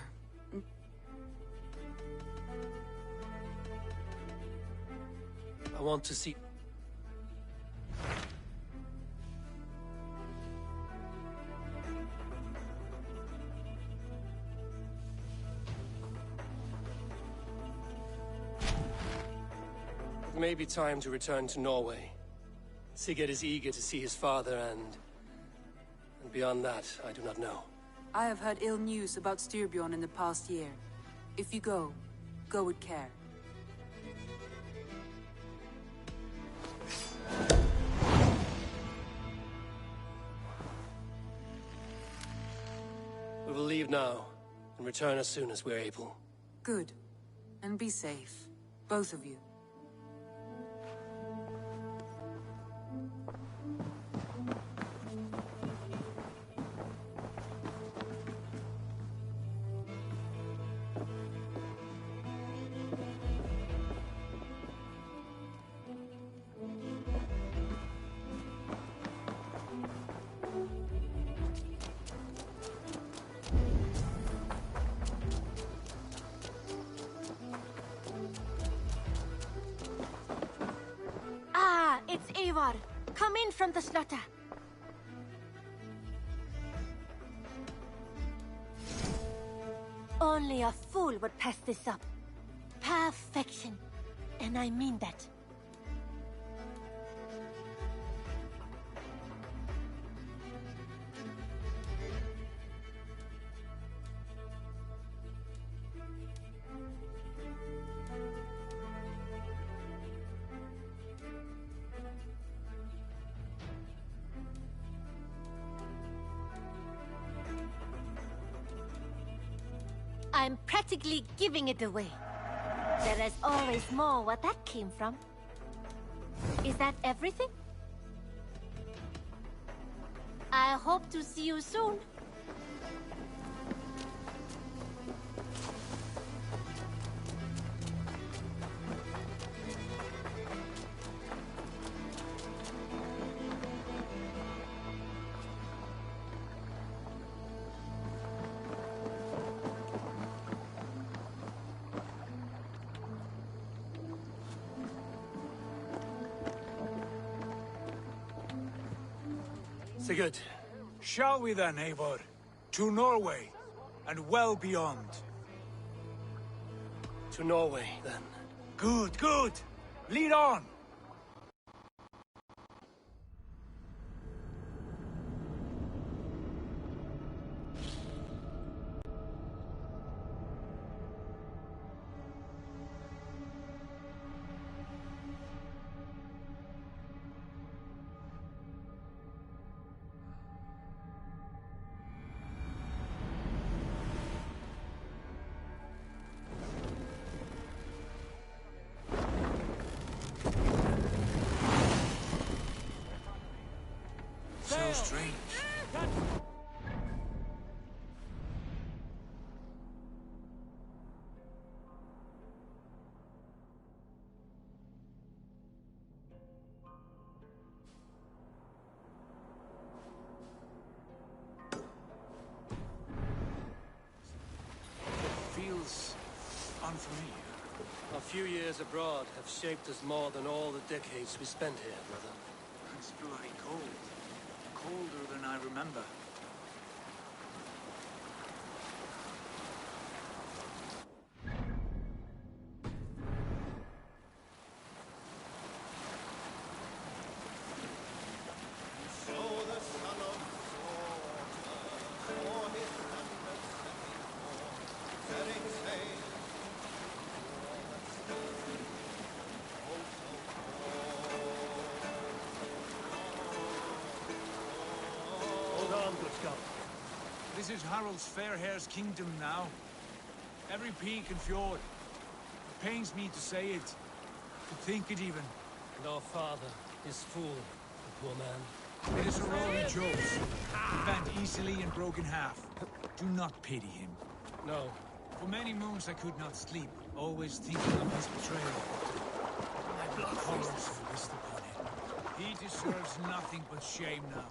B: I want to see... It may be time to return to Norway. Sigurd is eager to see his father, and beyond that, I do not know.
C: I have heard ill news about Styrbjorn in the past year. If you go, go with care.
B: We will leave now, and return as soon as we're able.
C: Good. And be safe. Both of you.
M: It's Eivor. Come in from the slaughter. Only a fool would pass this up. Perfection. And I mean that. I'm practically giving it away. There is always more where that came from. Is that everything? I hope to see you soon.
B: Sigurd.
J: Shall we then, Eivor? To Norway, and well beyond.
B: To Norway, then.
J: Good, good! Lead on! So strange. Feels unfamiliar.
B: A few years abroad have shaped us more than all the decades we spent here, brother.
J: It's bloody cold. Colder than I remember. This is Harald's Fairhair's kingdom now. Every peak and fjord. It pains me to say it, to think it even.
B: And our father is fool, the poor man.
J: It is a roaring joke. Bent easily and broken half. Do not pity him.
B: No.
J: For many moons I could not sleep, always thinking of his betrayal. My blood horrors focused upon him. He deserves nothing but shame now.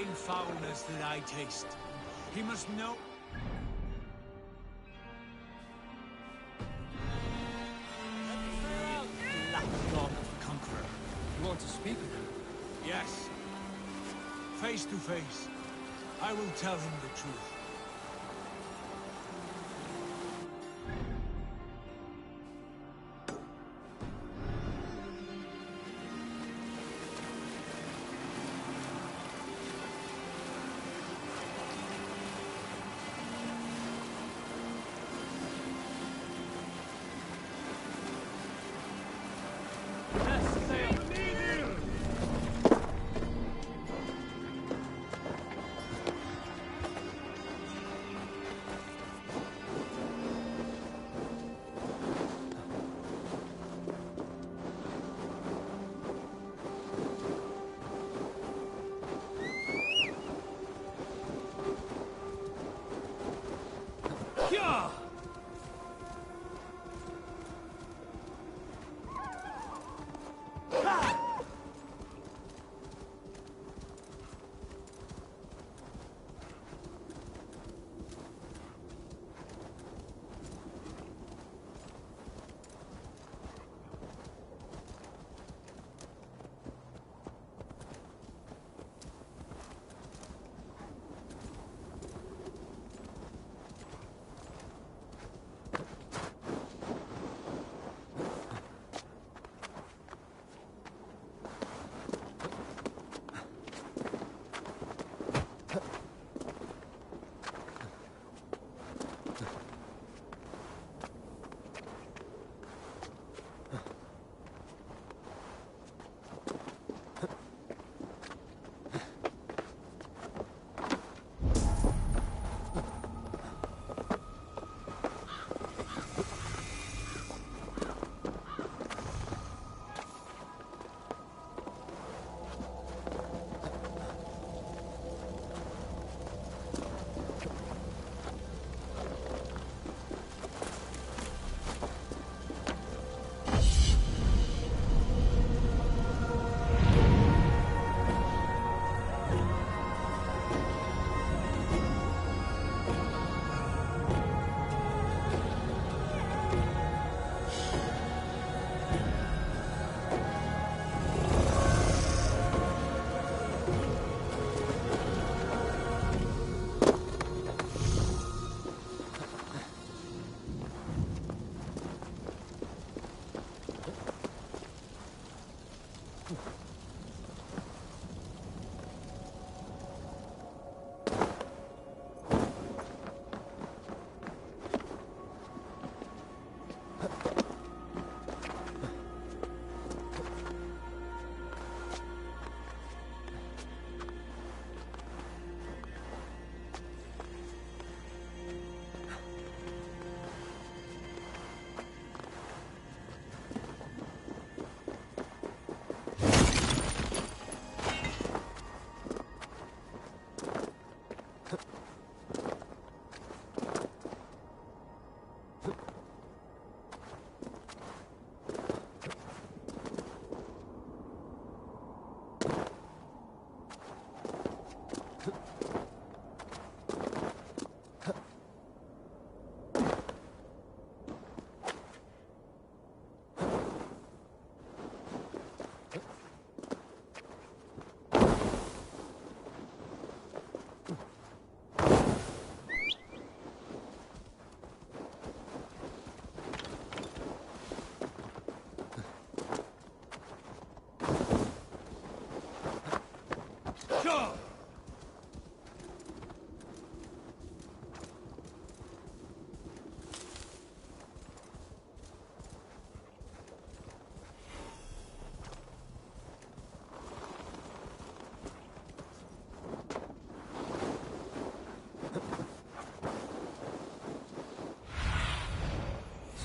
J: same foulness that I taste. He must know... Black God of the Conqueror.
E: You want to speak with him?
J: Yes. Face to face. I will tell him the truth.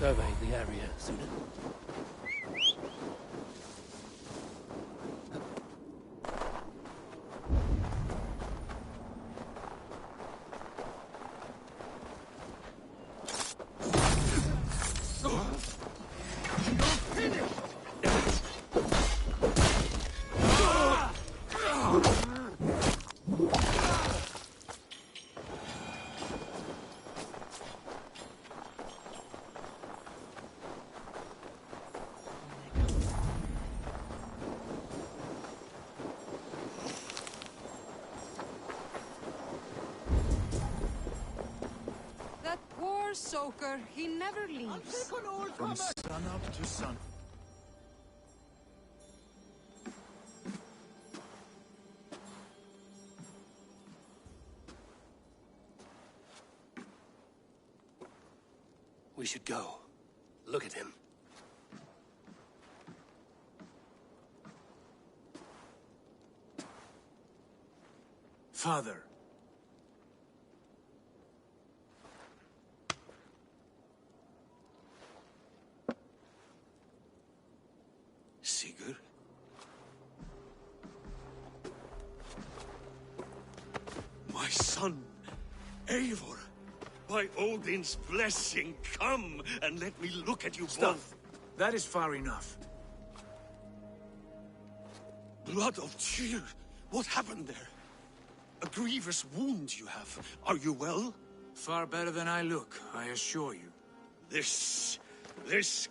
B: Survey the area, Sunan.
C: a soaker. He never leaves.
J: From sun up to sun.
B: We should go. Look at him.
J: Father.
R: Sigurd? My son, Eivor. By Odin's blessing, come and let me look at you both.
J: That is far enough.
R: Blood of Tyr, what happened there? A grievous wound you have. Are you well?
J: Far better than I look, I assure you.
R: This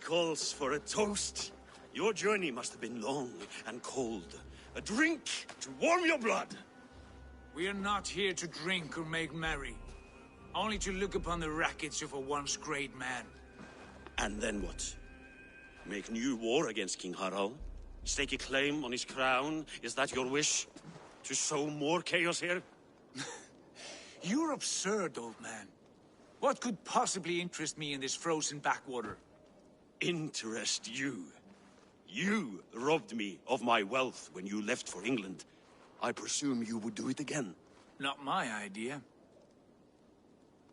R: calls for a toast. Your journey must have been long and cold. A drink to warm your blood.
J: We are not here to drink or make merry. Only to look upon the wreckage of a once great man.
R: And then what? Make new war against King Harald? Stake a claim on his crown? Is that your wish? To sow more chaos here?
J: You're absurd, old man. What could possibly interest me in this frozen backwater?
R: Interest you? You robbed me of my wealth when you left for England. I presume you would do it again.
J: Not my idea.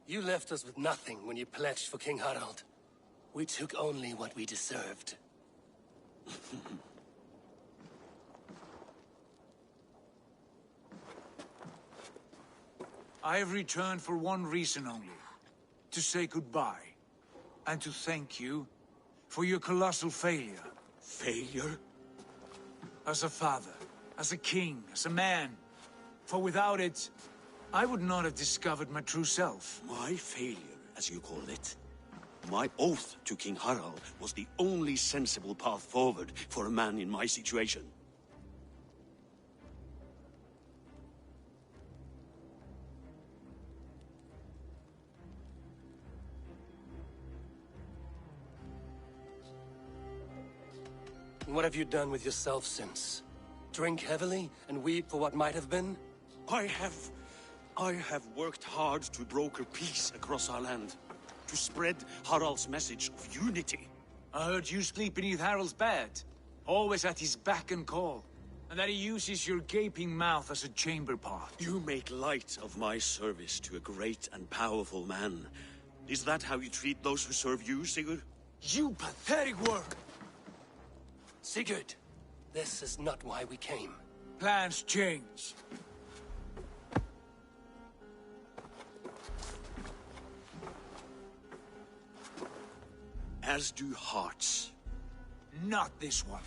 B: You left us with nothing when you pledged for King Harald. We took only what we deserved.
J: I have returned for one reason only. To say goodbye. And to thank you for your colossal failure.
R: Failure?
J: As a father, as a king, as a man. For without it, I would not have discovered my true self.
R: My failure, as you call it? My oath to King Harald was the only sensible path forward for a man in my situation.
B: What have you done with yourself since? Drink heavily and weep for what might have been?
R: I have worked hard to broker peace across our land. To spread Harald's message of unity.
J: I heard you sleep beneath Harald's bed. Always at his beck and call. And that he uses your gaping mouth as a chamber pot.
R: You make light of my service to a great and powerful man. Is that how you treat those who serve you, Sigurd?
J: You pathetic work!
B: Sigurd, this is not why we came.
J: Plans change.
R: As do hearts.
J: Not this one.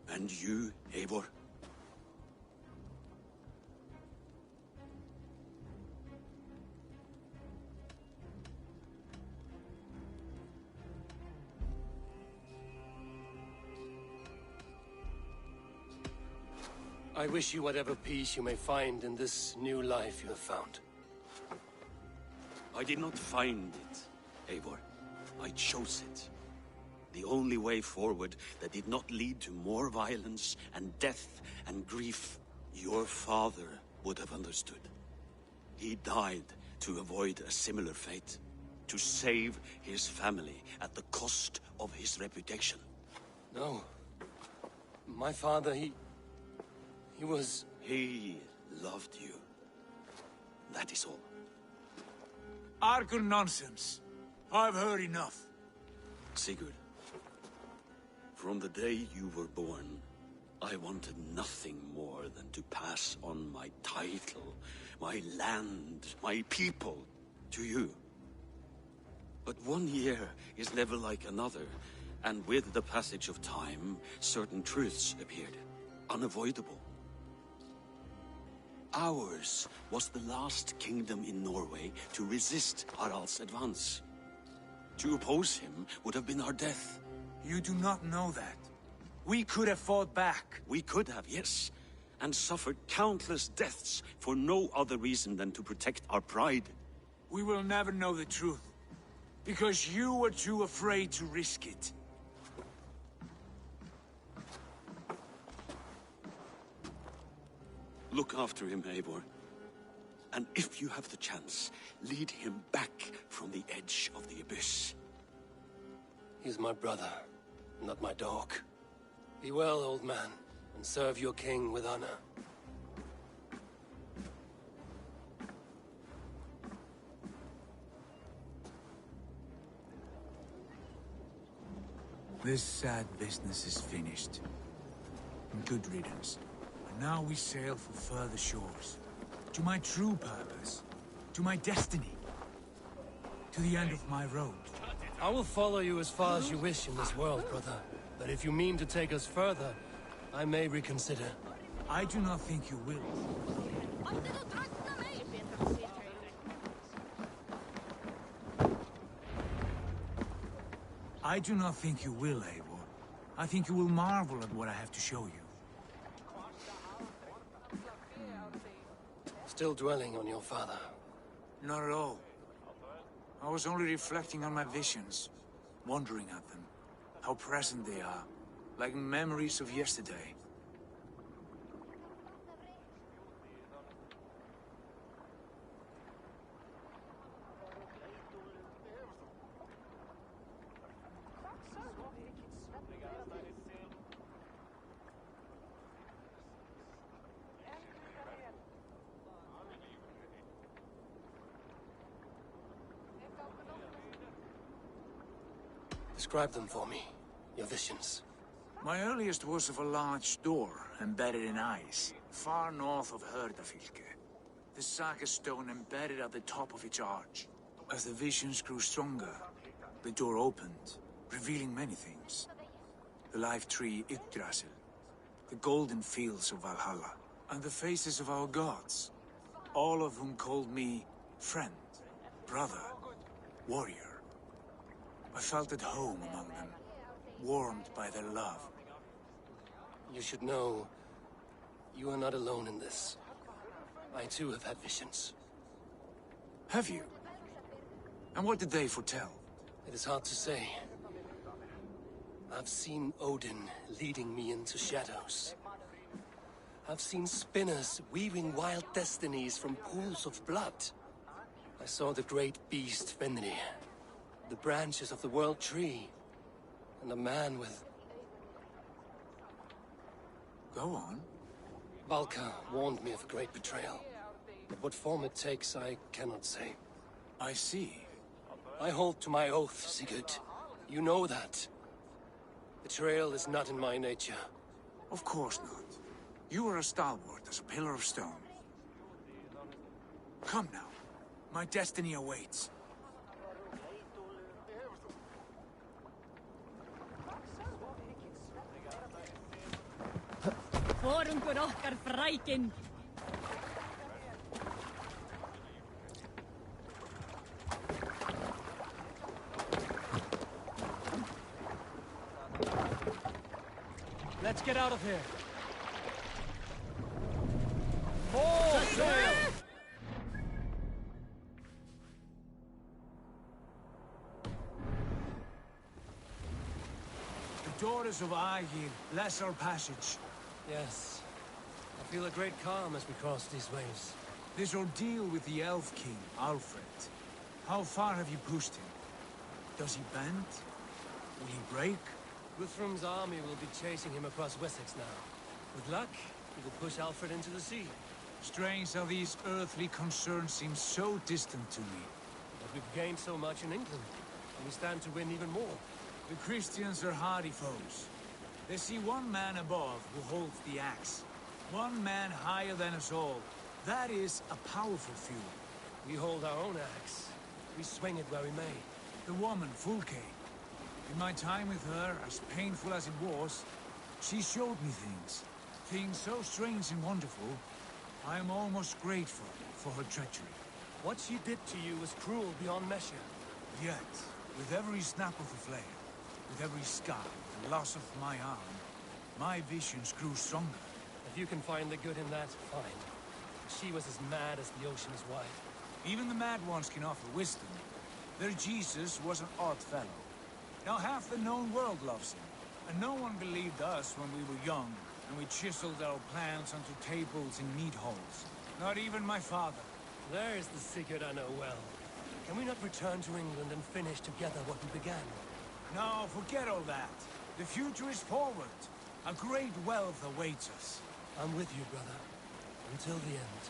R: And you, Eivor?
B: I wish you whatever peace you may find in this new life you have found.
R: I did not find it, Eivor. I chose it. The only way forward that did not lead to more violence and death and grief. Your father would have understood. He died to avoid a similar fate. To save his family at the cost of his reputation.
B: No. My father, he was...
R: He loved you. That is all.
J: Argur nonsense. I've heard enough.
R: Sigurd, from the day you were born, I wanted nothing more than to pass on my title, my land, my people, to you. But one year is never like another, and with the passage of time, certain truths appeared, unavoidable. Ours was the last kingdom in Norway to resist Harald's advance. To oppose him would have been our death.
J: You do not know that. We could have fought back.
R: We could have, yes. And suffered countless deaths for no other reason than to protect our pride.
J: We will never know the truth. Because you were too afraid to risk it.
R: Look after him, Eivor. And if you have the chance, lead him back from the edge of the abyss.
B: He's my brother, not my dog. Be well, old man, and serve your king with honor.
J: This sad business is finished. Good riddance. And now we sail for further shores. To my true purpose. To my destiny. To the end of my road.
B: I will follow you as far as you wish in this world, brother. But if you mean to take us further, I may reconsider.
J: I do not think you will. I do not think you will, Eivor. I think you will marvel at what I have to show you.
B: Still dwelling on your father?
J: Not at all. I was only reflecting on my visions, wondering at them. How present they are, like memories of yesterday.
B: Describe them for me, your visions.
J: My earliest was of a large door embedded in ice, far north of Herdafylke. The saga stone embedded at the top of its arch. As the visions grew stronger, the door opened, revealing many things. The life tree Yggdrasil, the golden fields of Valhalla, and the faces of our gods, all of whom called me friend, brother, warrior. I felt at home among them, warmed by their love.
B: You should know, you are not alone in this. I too have had visions.
J: Have you? And what did they foretell?
B: It is hard to say. I've seen Odin leading me into shadows. I've seen spinners weaving wild destinies from pools of blood. I saw the great beast Fenrir, the branches of the World Tree, and a man with...
J: Go on.
B: Valka warned me of a great betrayal. But what form it takes, I cannot say.
J: I see.
B: I hold to my oath, Sigurd. You know that. Betrayal is not in my nature.
J: Of course not. You are as stalwart as a pillar of stone. Come now. My destiny awaits.
B: Let's get out of here. Full sail!
J: The daughters of AC-l3agGii bless our passage.
B: Yes. I feel a great calm as we cross these waves.
J: This ordeal with the Elf King, Alfred. How far have you pushed him? Does he bend? Will he break?
B: Guthrum's army will be chasing him across Wessex now. With luck, he will push Alfred into the sea.
J: Strange how these earthly concerns seem so distant to me.
B: But we've gained so much in England, and we stand to win even more.
J: The Christians are hardy foes. They see one man above who holds the axe. One man higher than us all. That is a powerful feud.
B: We hold our own axe. We swing it where we may.
J: The woman, Fulke. In my time with her, as painful as it was, she showed me things. Things so strange and wonderful, I am almost grateful for her treachery.
B: What she did to you was cruel beyond measure.
J: Yet, with every snap of the flame, with every scar and loss of my arm, my visions grew stronger.
B: If you can find the good in that, fine. She was as mad as the ocean is wide.
J: Even the mad ones can offer wisdom. Their Jesus was an odd fellow. Now half the known world loves him. And no one believed us when we were young, and we chiseled our plans onto tables in meat halls. Not even my father.
B: There's the Sigurd I know well. Can we not return to England and finish together what we began?
J: No, forget all that. The future is forward. A great wealth awaits us.
B: I'm with you, brother. Until the end.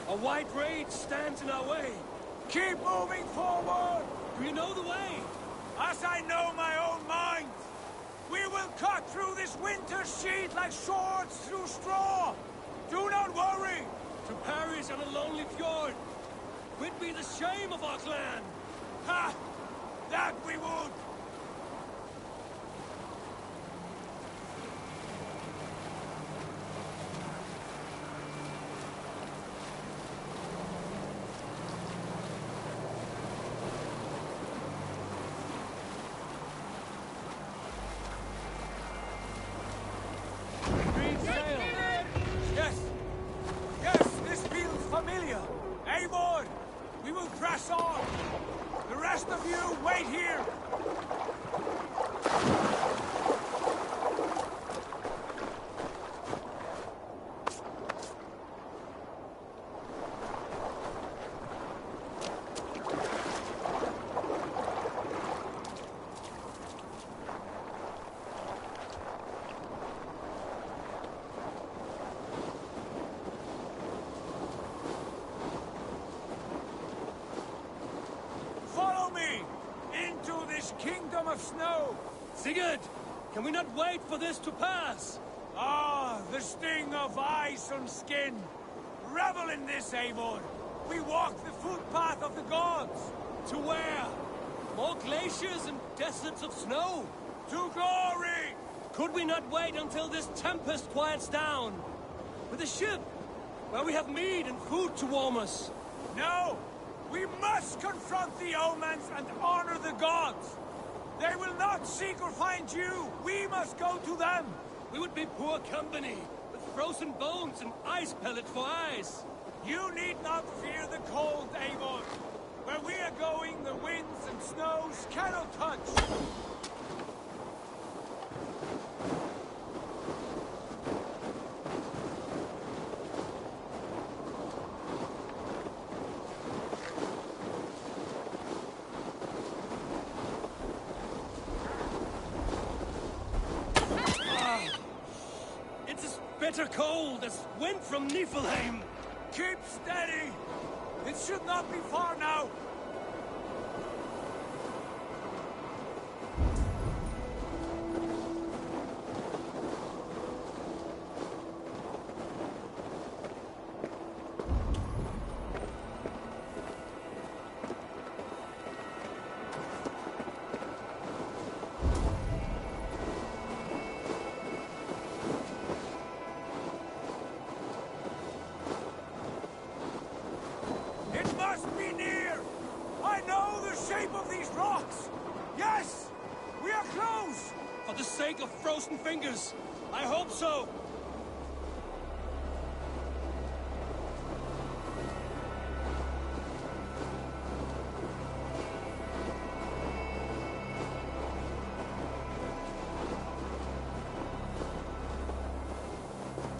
S: A white rage stands in our way.
J: Keep moving forward!
S: Do you know the way?
J: As I know my own mind! We will cut through this winter sheet like swords through straw! Do not worry!
S: To Paris on a lonely fjord. Quid be the shame of our clan?
J: Ha! That we would! We will press on! The rest of you, wait here! Kingdom of snow!
S: Sigurd! Can we not wait for this to pass?
J: Ah, the sting of ice on skin! Revel in this, Eivor! We walk the footpath of the gods!
S: To where? More glaciers and deserts of snow?
J: To glory!
S: Could we not wait until this tempest quiets down? With a ship, where we have meat and food to warm us?
J: No! We must confront the omens and honor the gods! They will not seek or find you! We must go to them!
S: We would be poor company, with frozen bones and ice pellets for eyes.
J: You need not fear the cold, Eivor. Where we are going, the winds and snows cannot touch.
S: Bitter cold as wind from Niflheim.
J: Keep steady! It should not be far now!
S: Of frozen fingers. I hope so.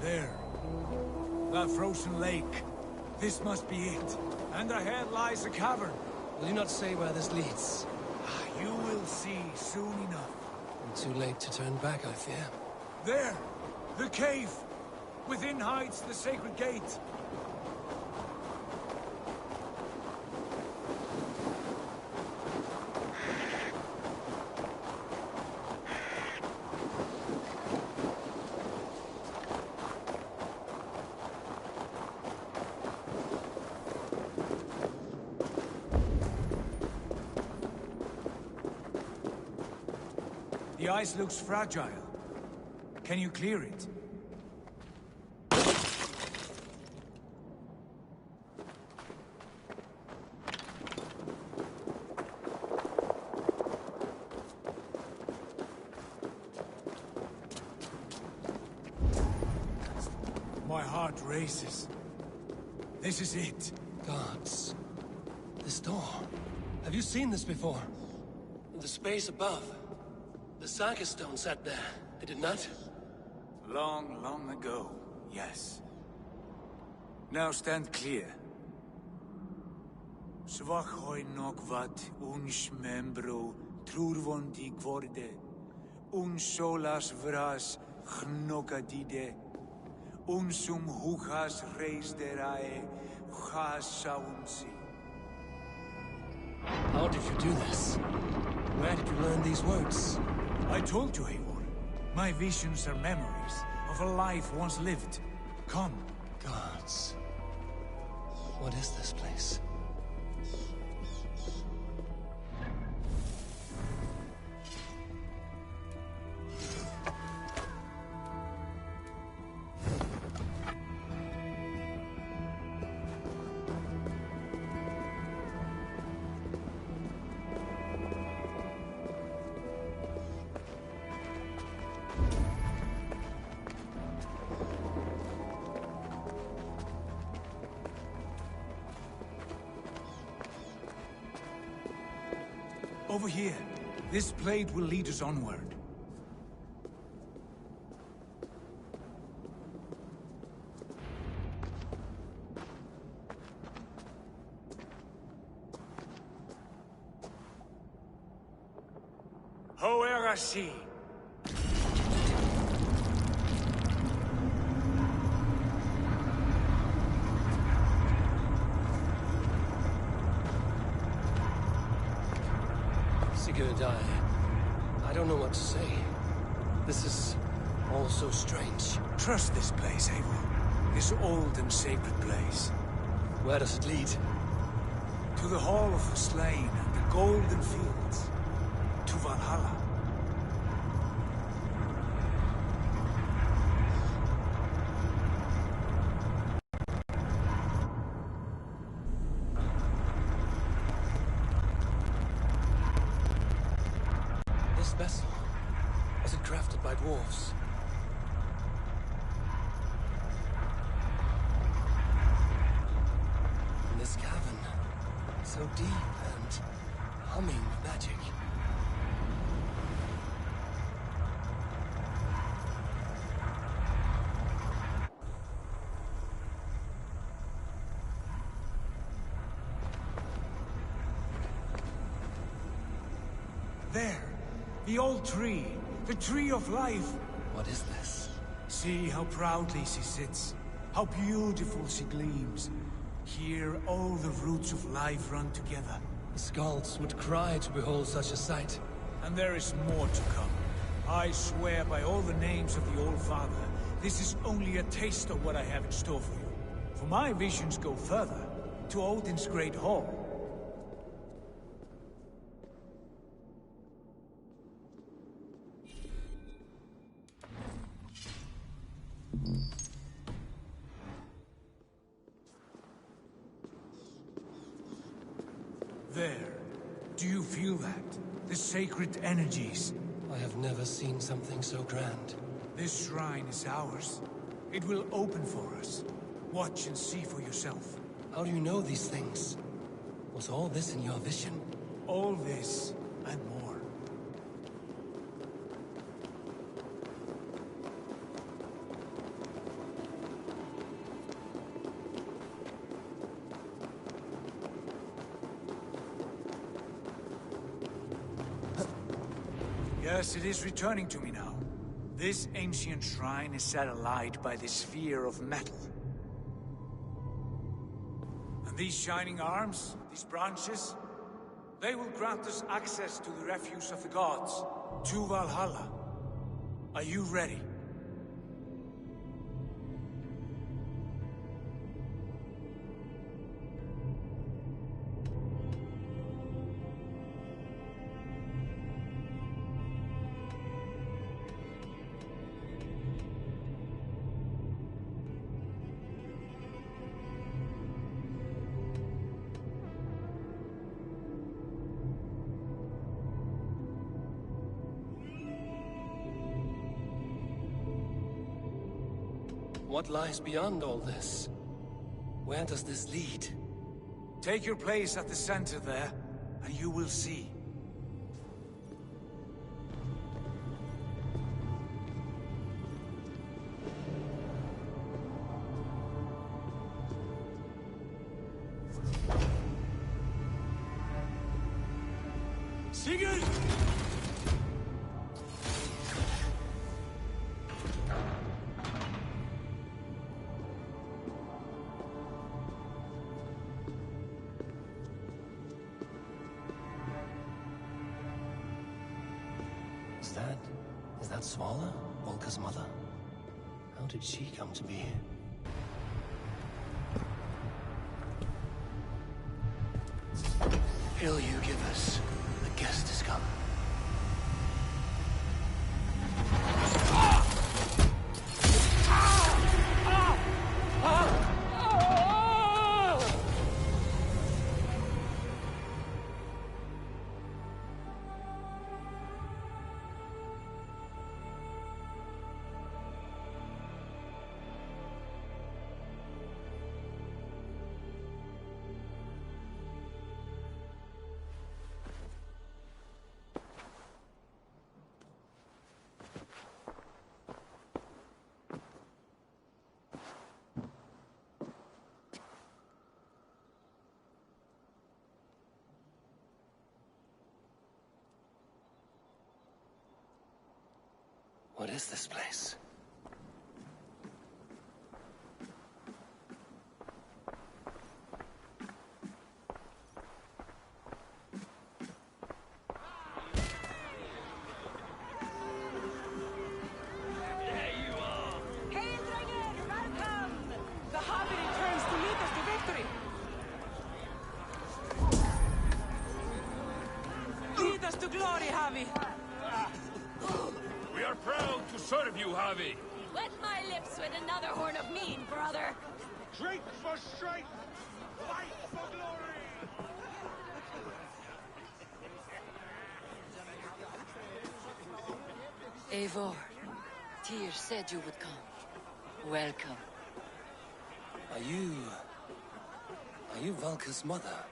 J: There. That frozen lake. This must be it. And ahead lies a cavern.
B: Will you not say where this leads?
J: You will see soon enough.
B: Too late to turn back, I fear.
J: There! The cave! Within hides the sacred gate. The ice looks fragile. Can you clear it? My heart races. This is it.
B: Guards. This door. Have you seen this before? The space above. The Saga stone sat there, did it not?
J: Long, long ago, yes. Now stand clear. Svach hoi nokvat uns membro trurvondi gvorde. Un solas vras gnokadide. Unsum huchas reisderae chasaunsi.
B: How did you do this? Where did you learn these words?
J: I told you, Eivor. My visions are memories of a life once lived. Come.
B: Gods. What is this place?
J: Over here. This blade will lead us onward. Hoerasi.
B: I don't know what to say. This is all so strange.
J: Trust this place, Eivor. This old and sacred place.
B: Where does it lead?
J: To the Hall of the Slain and the Golden Fields. To Valhalla.
B: This vessel, was it crafted by dwarves? In this cavern, so deep and humming with magic.
J: There! The old tree! The tree of life!
B: What is this?
J: See how proudly she sits. How beautiful she gleams. Here all the roots of life run together.
B: The Skalds would cry to behold such a sight.
J: And there is more to come. I swear by all the names of the Old Father, this is only a taste of what I have in store for you. For my visions go further, to Odin's Great Hall. There. Do you feel that? The sacred energies.
B: I have never seen something so grand.
J: This shrine is ours. It will open for us. Watch and see for yourself.
B: How do you know these things? Was all this in your vision?
J: All this, and more. Yes, it is returning to me now. This ancient shrine is set alight by the sphere of metal. And these shining arms, these branches, they will grant us access to the refuse of the gods, to Valhalla. Are you ready?
B: What lies beyond all this? Where does this lead?
J: Take your place at the center there, and you will see.
B: Sigurd! Is that Svala, Volka's mother? How did she come to be? Hail you give us. The guest has come. What is this place?
O: To glory, Javi!
F: We are proud to serve you, Javi.
D: Wet my lips with another horn of mead, brother!
F: Drink for strength! Fight for glory!
T: Eivor, Tyr said you would come. Welcome.
B: Are you Valka's mother?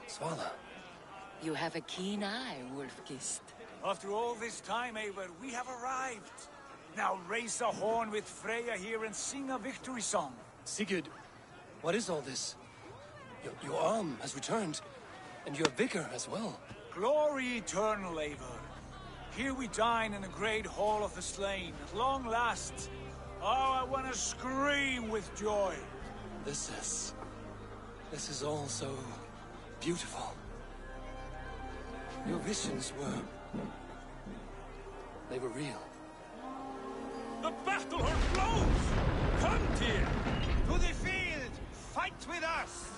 B: Svala?
T: You have a keen eye, Wolfgist.
J: After all this time, Eivor, we have arrived. Now raise a horn with Freya here and sing a victory song.
B: Sigurd, what is all this? Your arm has returned, and your vigor as well.
J: Glory eternal, Eivor. Here we dine in the great hall of the slain, at long last. Oh, I want to scream with joy.
B: This is all so beautiful. Your visions they were real.
F: The battle horn blows! Come, Tyr! To the field! Fight with us!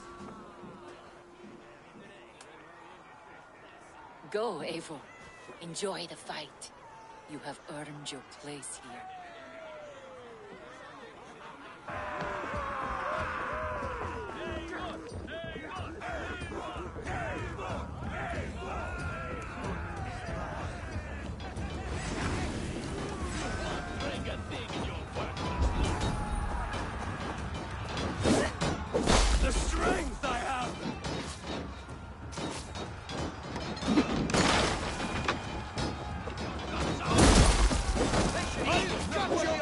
T: Go, Eivor. Enjoy the fight. You have earned your place here.
F: The strength I have! I've got your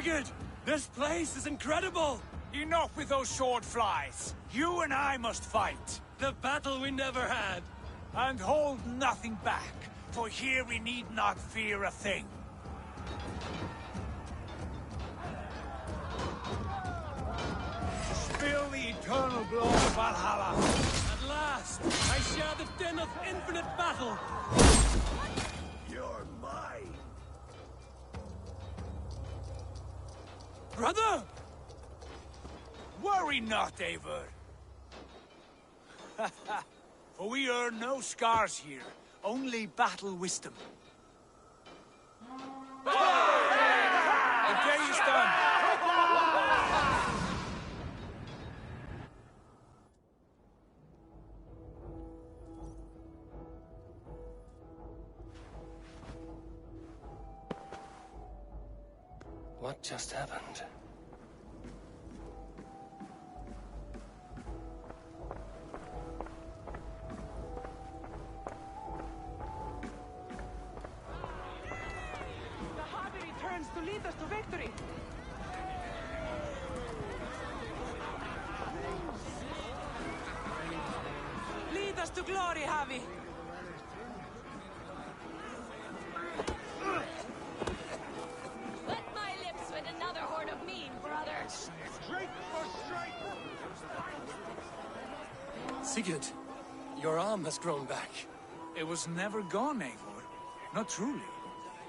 S: Sigurd! This place is incredible!
J: Enough with those sword flies! You and I must fight!
S: The battle we never had!
J: And hold nothing back, for here we need not fear a thing. Spill the eternal glow of Valhalla!
S: At last, I share the din of infinite battle!
J: You're mine!
S: Brother!
J: Worry not, Eivor. For we earn no scars here, only battle wisdom. The day is done!
B: What just happened?
O: To lead us to victory. Lead us to glory, Havi.
D: Wet my lips with another horn of mead, brother.
F: Straight for straight!
B: Sigurd, your arm has grown back.
J: It was never gone, Eivor. Not truly.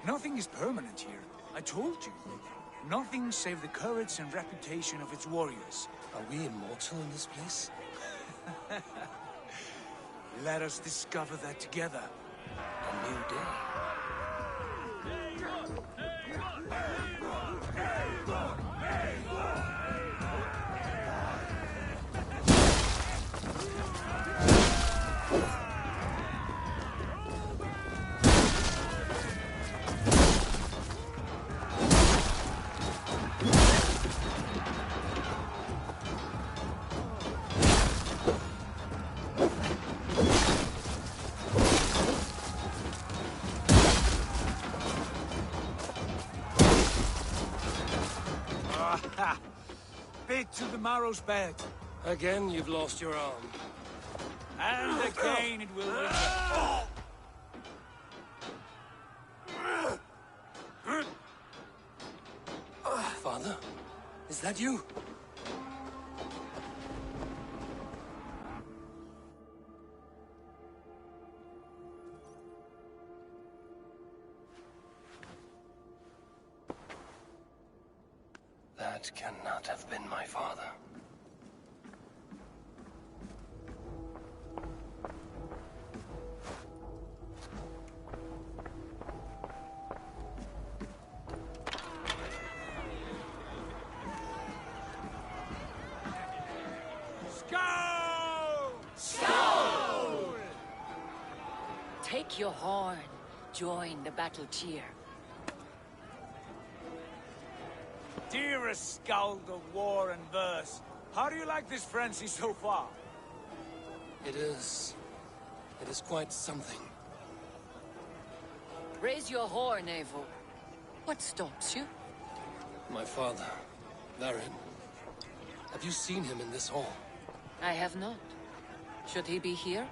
J: Nothing is permanent here. I told you. Nothing save the courage and reputation of its warriors.
B: Are we immortal in this place?
J: Let us discover that together.
B: A new day.
J: Bit to the marrow's bed.
B: Again, you've lost your arm.
J: And again it will linger.
B: Father? Is that you? That cannot have been my father.
T: Skoll! Take your horn. Join the battle cheer.
J: Dearest skald of war and verse, how do you like this frenzy so far?
B: It is quite something.
T: Raise your horn, Eivor. What stops you?
B: My father, Varin. Have you seen him in this hall?
T: I have not. Should he be here?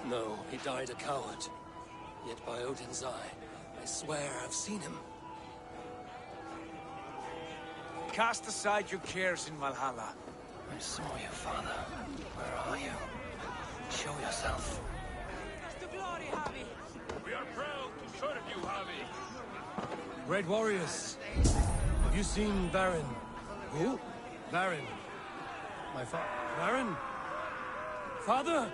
B: No, he died a coward. Yet by Odin's eye, I swear I've seen him.
J: Cast aside your cares in Valhalla.
B: I saw you, father. Where are you? Show yourself.
F: We are proud to serve you, Havi.
S: Great warriors. Have you seen Varin? Who? Varin. My Varin? Father?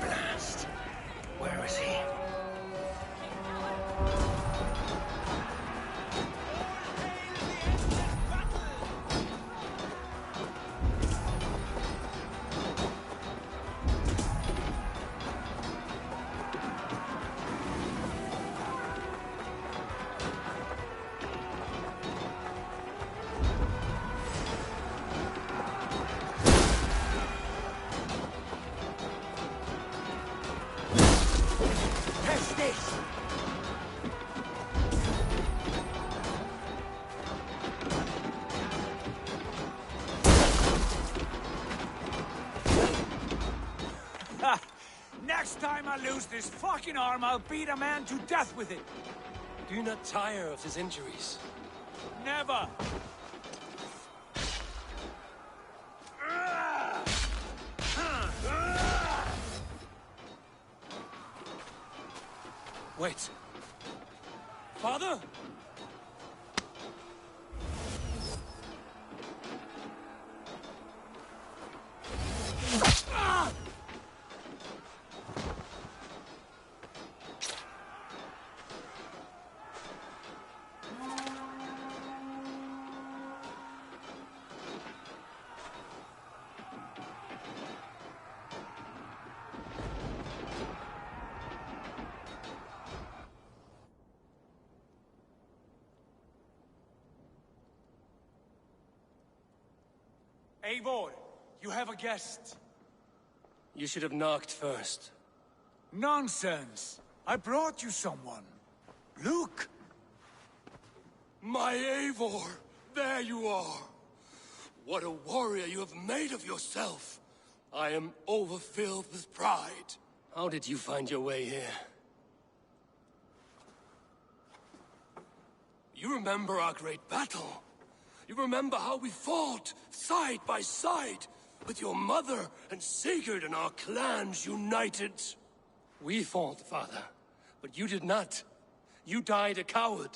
B: Blast. Where is he?
J: Last time I lose this fucking arm, I'll beat a man to death with it.
B: Do you not tire of his injuries?
J: Never!
B: Wait. Father?
J: Eivor, you have a guest.
B: You should have knocked first.
J: Nonsense! I brought you someone. Look!
S: My Eivor, there you are. What a warrior you have made of yourself. I am overfilled with pride.
B: How did you find your way here?
S: You remember our great battle? You remember how we fought, side by side, with your mother and Sigurd and our clans united?
B: We fought, father, but you did not. You died a coward.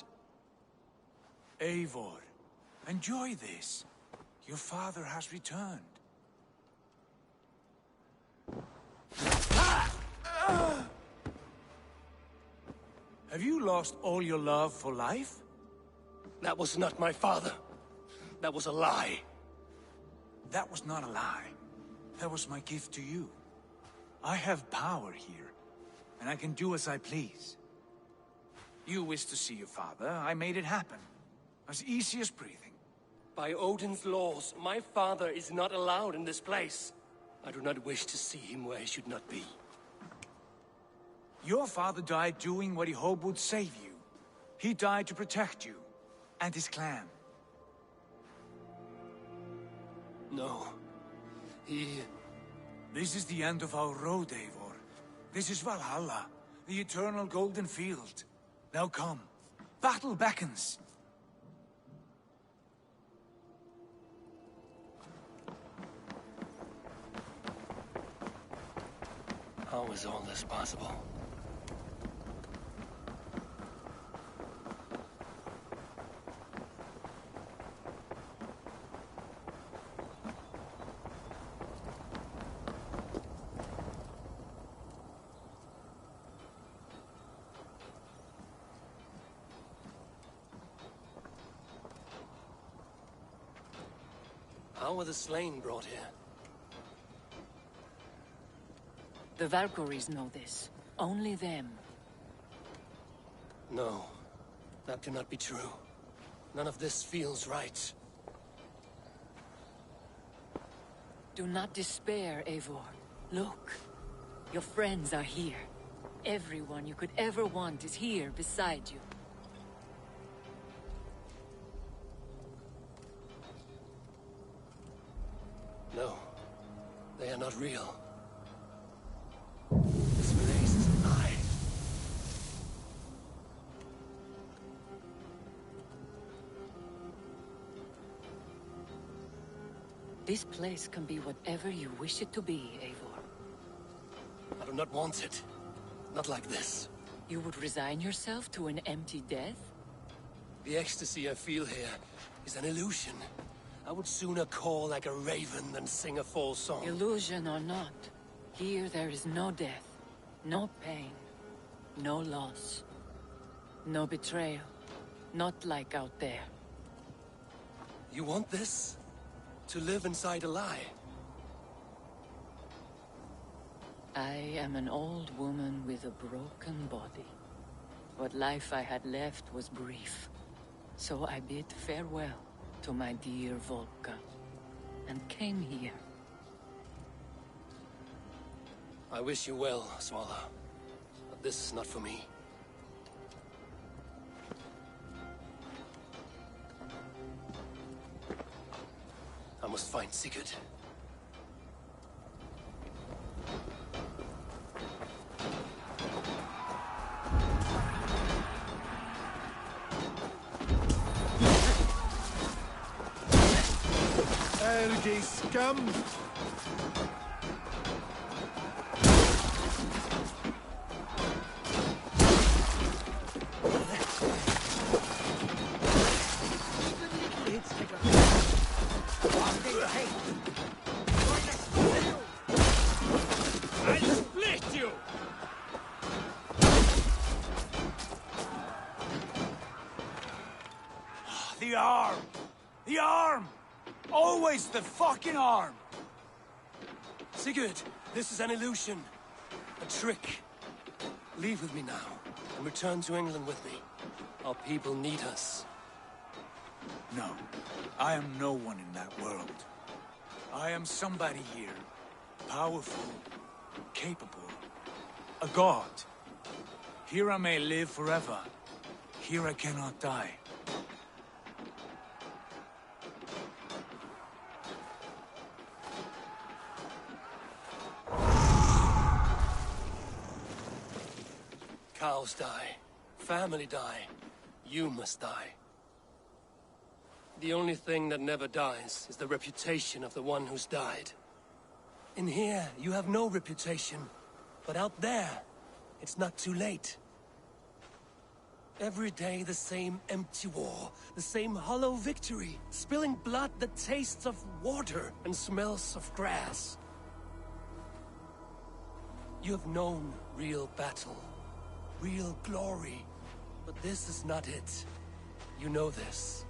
J: Eivor, enjoy this. Your father has returned. Have you lost all your love for life?
B: That was not my father. That was a lie.
J: That was not a lie. That was my gift to you. I have power here, and I can do as I please. You wished to see your father, I made it happen. As easy as breathing.
B: By Odin's laws, my father is not allowed in this place. I do not wish to see him where he should not be.
J: Your father died doing what he hoped would save you. He died to protect you, and his clan.
B: No.
J: This is the end of our road, Eivor. This is Valhalla, the eternal golden field. Now come. Battle beckons.
B: How is all this possible? How were the slain brought here?
T: The Valkyries know this. Only them.
B: No. That cannot be true. None of this feels right.
T: Do not despair, Eivor. Look. Your friends are here. Everyone you could ever want is here beside you.
B: No. They are not real. This place is a lie.
T: This place can be whatever you wish it to be, Eivor.
B: I do not want it. Not like this.
T: You would resign yourself to an empty death?
B: The ecstasy I feel here is an illusion. I would sooner call like a raven than sing a false song.
T: Illusion or not, here there is no death, no pain, no loss, no betrayal. Not like out there.
B: You want this? To live inside a lie?
T: I am an old woman with a broken body. What life I had left was brief. So I bid farewell to my dear Volka, and came here.
B: I wish you well, Svala. But this is not for me. I must find Sigurd.
J: AC-l3agGii scum!
S: I'll split you!
J: The arm! The arm! Always the fucking arm!
S: Sigurd, this is an illusion. A trick. Leave with me now, and return to England with me. Our people need us.
J: No, I am no one in that world. I am somebody here. Powerful, capable, a god. Here I may live forever. Here I cannot die.
S: Cows die. Family die. You must die. The only thing that never dies is the reputation of the one who's died. In here, you have no reputation. But out there, it's not too late. Every day the same empty war, the same hollow victory, spilling blood that tastes of water and smells of grass. You have known real battle, real glory, but this is not it. You know this.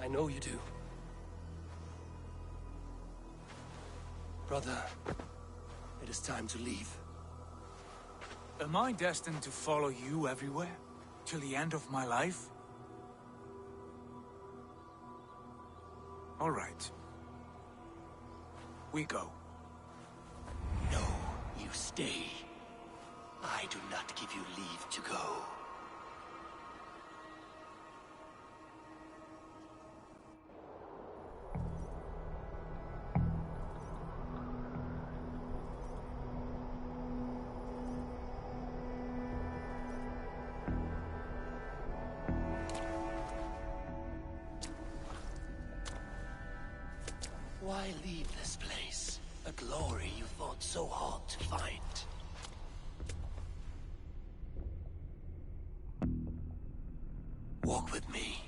S: I know you do. Brother, it is time to leave.
J: Am I destined to follow you everywhere? Till the end of my life? All right. We go.
S: No, you stay. I do not give you leave to go. Why leave this place? A glory you fought so hard to find. Walk with me.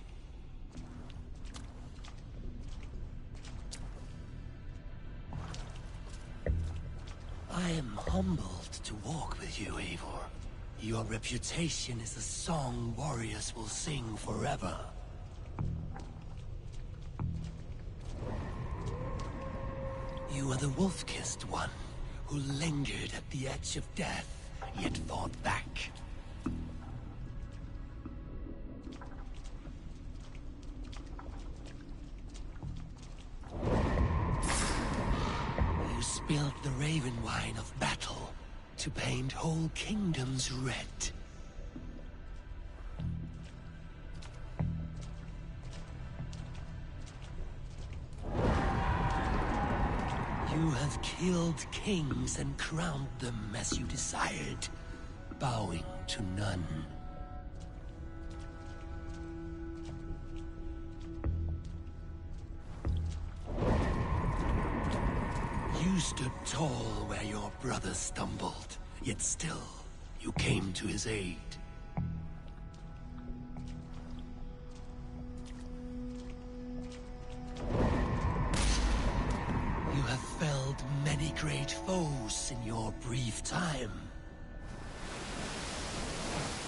S: I am humbled to walk with you, Eivor. Your reputation is a song warriors will sing forever. You are the wolf-kissed one, who lingered at the edge of death, yet fought back. You spilled the raven wine of battle to paint whole kingdoms red. You have killed kings and crowned them as you desired, bowing to none. You stood tall where your brother stumbled, yet still, you came to his aid. You have felled many great foes in your brief time.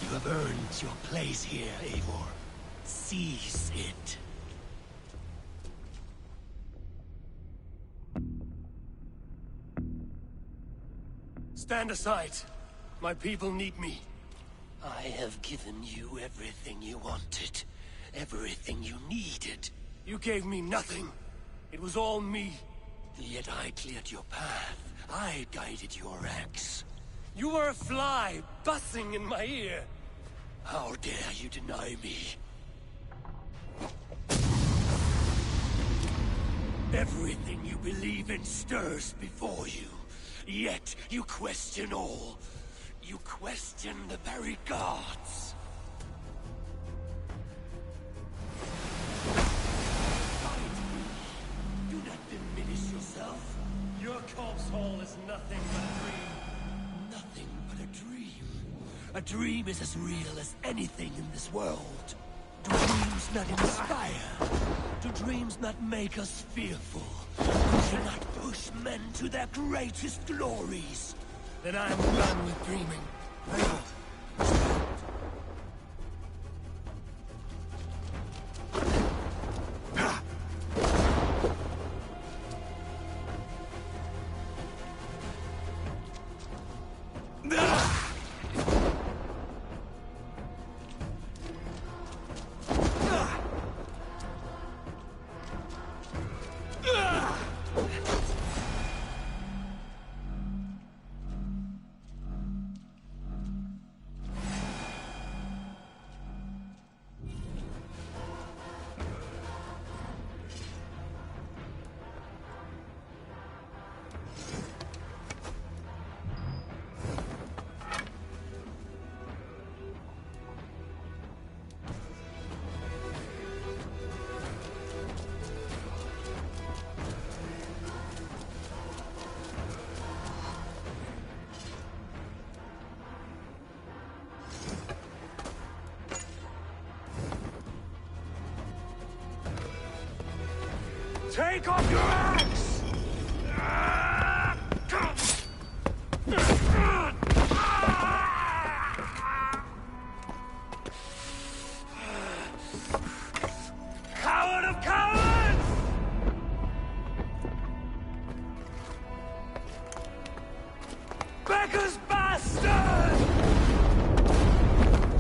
S: You have earned your place here, Eivor. Seize it. Stand aside. My people need me. I have given you everything you wanted. Everything you needed. You gave me nothing. It was all me. Yet I cleared your path. I guided your axe. You were a fly, buzzing in my ear. How dare you deny me? Everything you believe in stirs before you. Yet you question all. You question the very gods. Do not deny was nothing but a dream. Nothing but a dream. A dream is as real as anything in this world. Do dreams not inspire? Do dreams not make us fearful? Do they not push men to their greatest glories? Then I am done with dreaming. Take off your axe! Coward of cowards! Becker's bastard!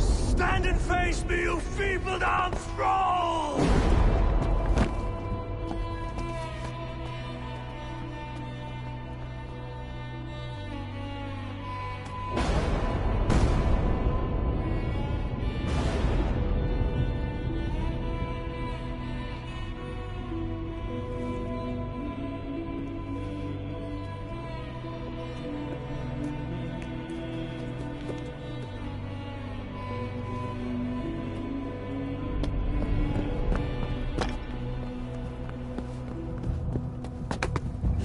S: Stand and face me, you feeble-armed thrall!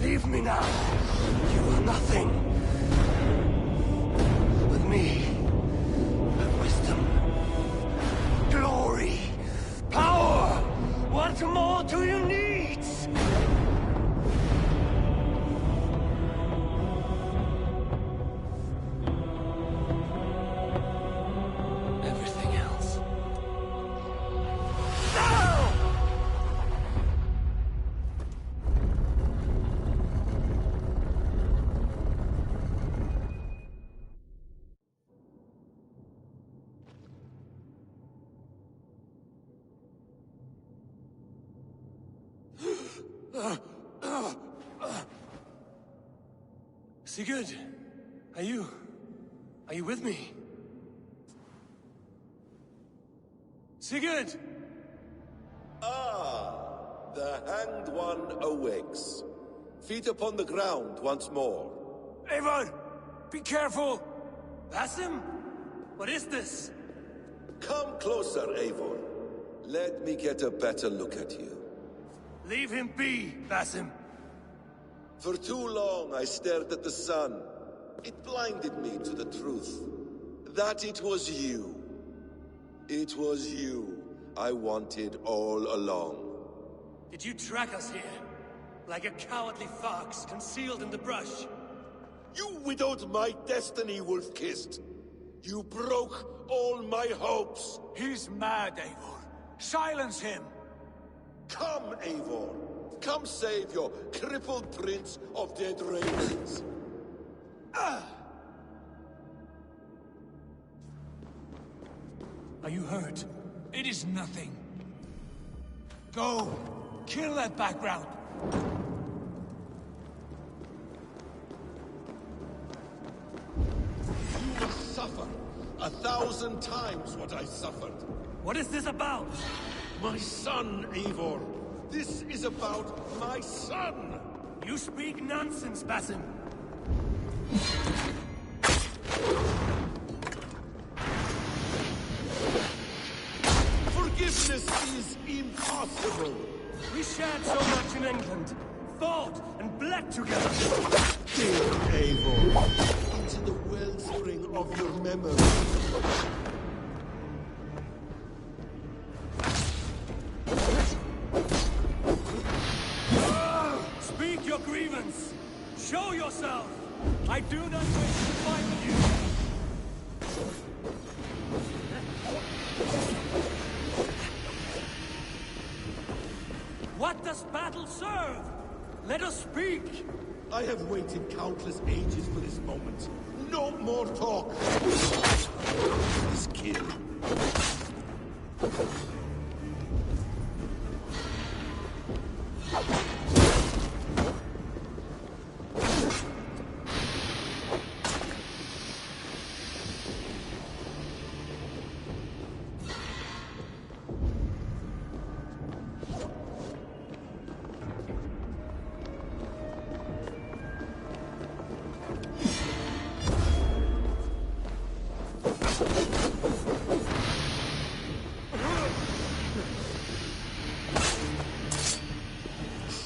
S: Leave me now. You are nothing. With me, have wisdom, glory, power. What more do you need? Everything else. Sigurd, are you with me? Sigurd!
U: Ah, the Hanged One awakes. Feet upon the ground once more.
S: Eivor! Be careful! Basim? What is this?
U: Come closer, Eivor. Let me get a better look at you.
S: Leave him be, Basim.
U: For too long I stared at the sun. It blinded me to the truth. That it was you. It was you I wanted all along.
S: Did you track us here? Like a cowardly fox concealed in the brush?
U: You widowed my destiny, Wolf-Kissed. You broke all my hopes.
J: He's mad, Eivor. Silence him!
U: Come, Eivor. Come save your crippled prince of dead ravens.
S: Are you hurt?
J: It is nothing. Go! Kill that background!
U: You will suffer 1,000 times what I suffered.
S: What is this about?
U: My son, Eivor. This is about my son!
S: You speak nonsense, Basim.
U: Forgiveness is impossible!
S: We shared so much in England. Fought and bled together. yourself! I do not wish to fight with you! What does battle serve? Let us speak!
U: I have waited countless ages for this moment. No more talk! This kill.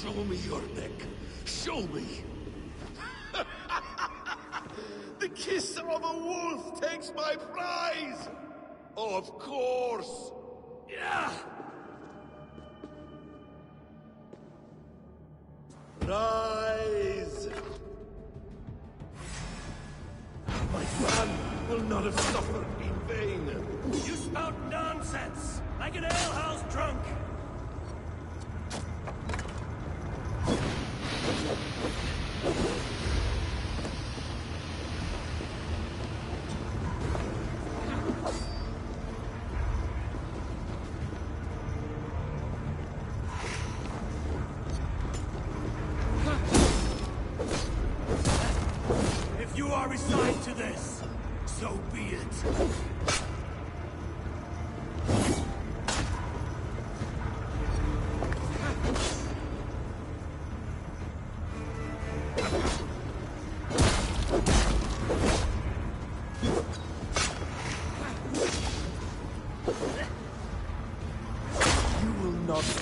U: Show me your neck. Show me. The kiss of a wolf takes my prize. Of course.
S: Yeah.
U: Rise. My son will not have suffered in vain.
S: You spout nonsense, like an alehouse drunk. If you are resigned to this, so be it.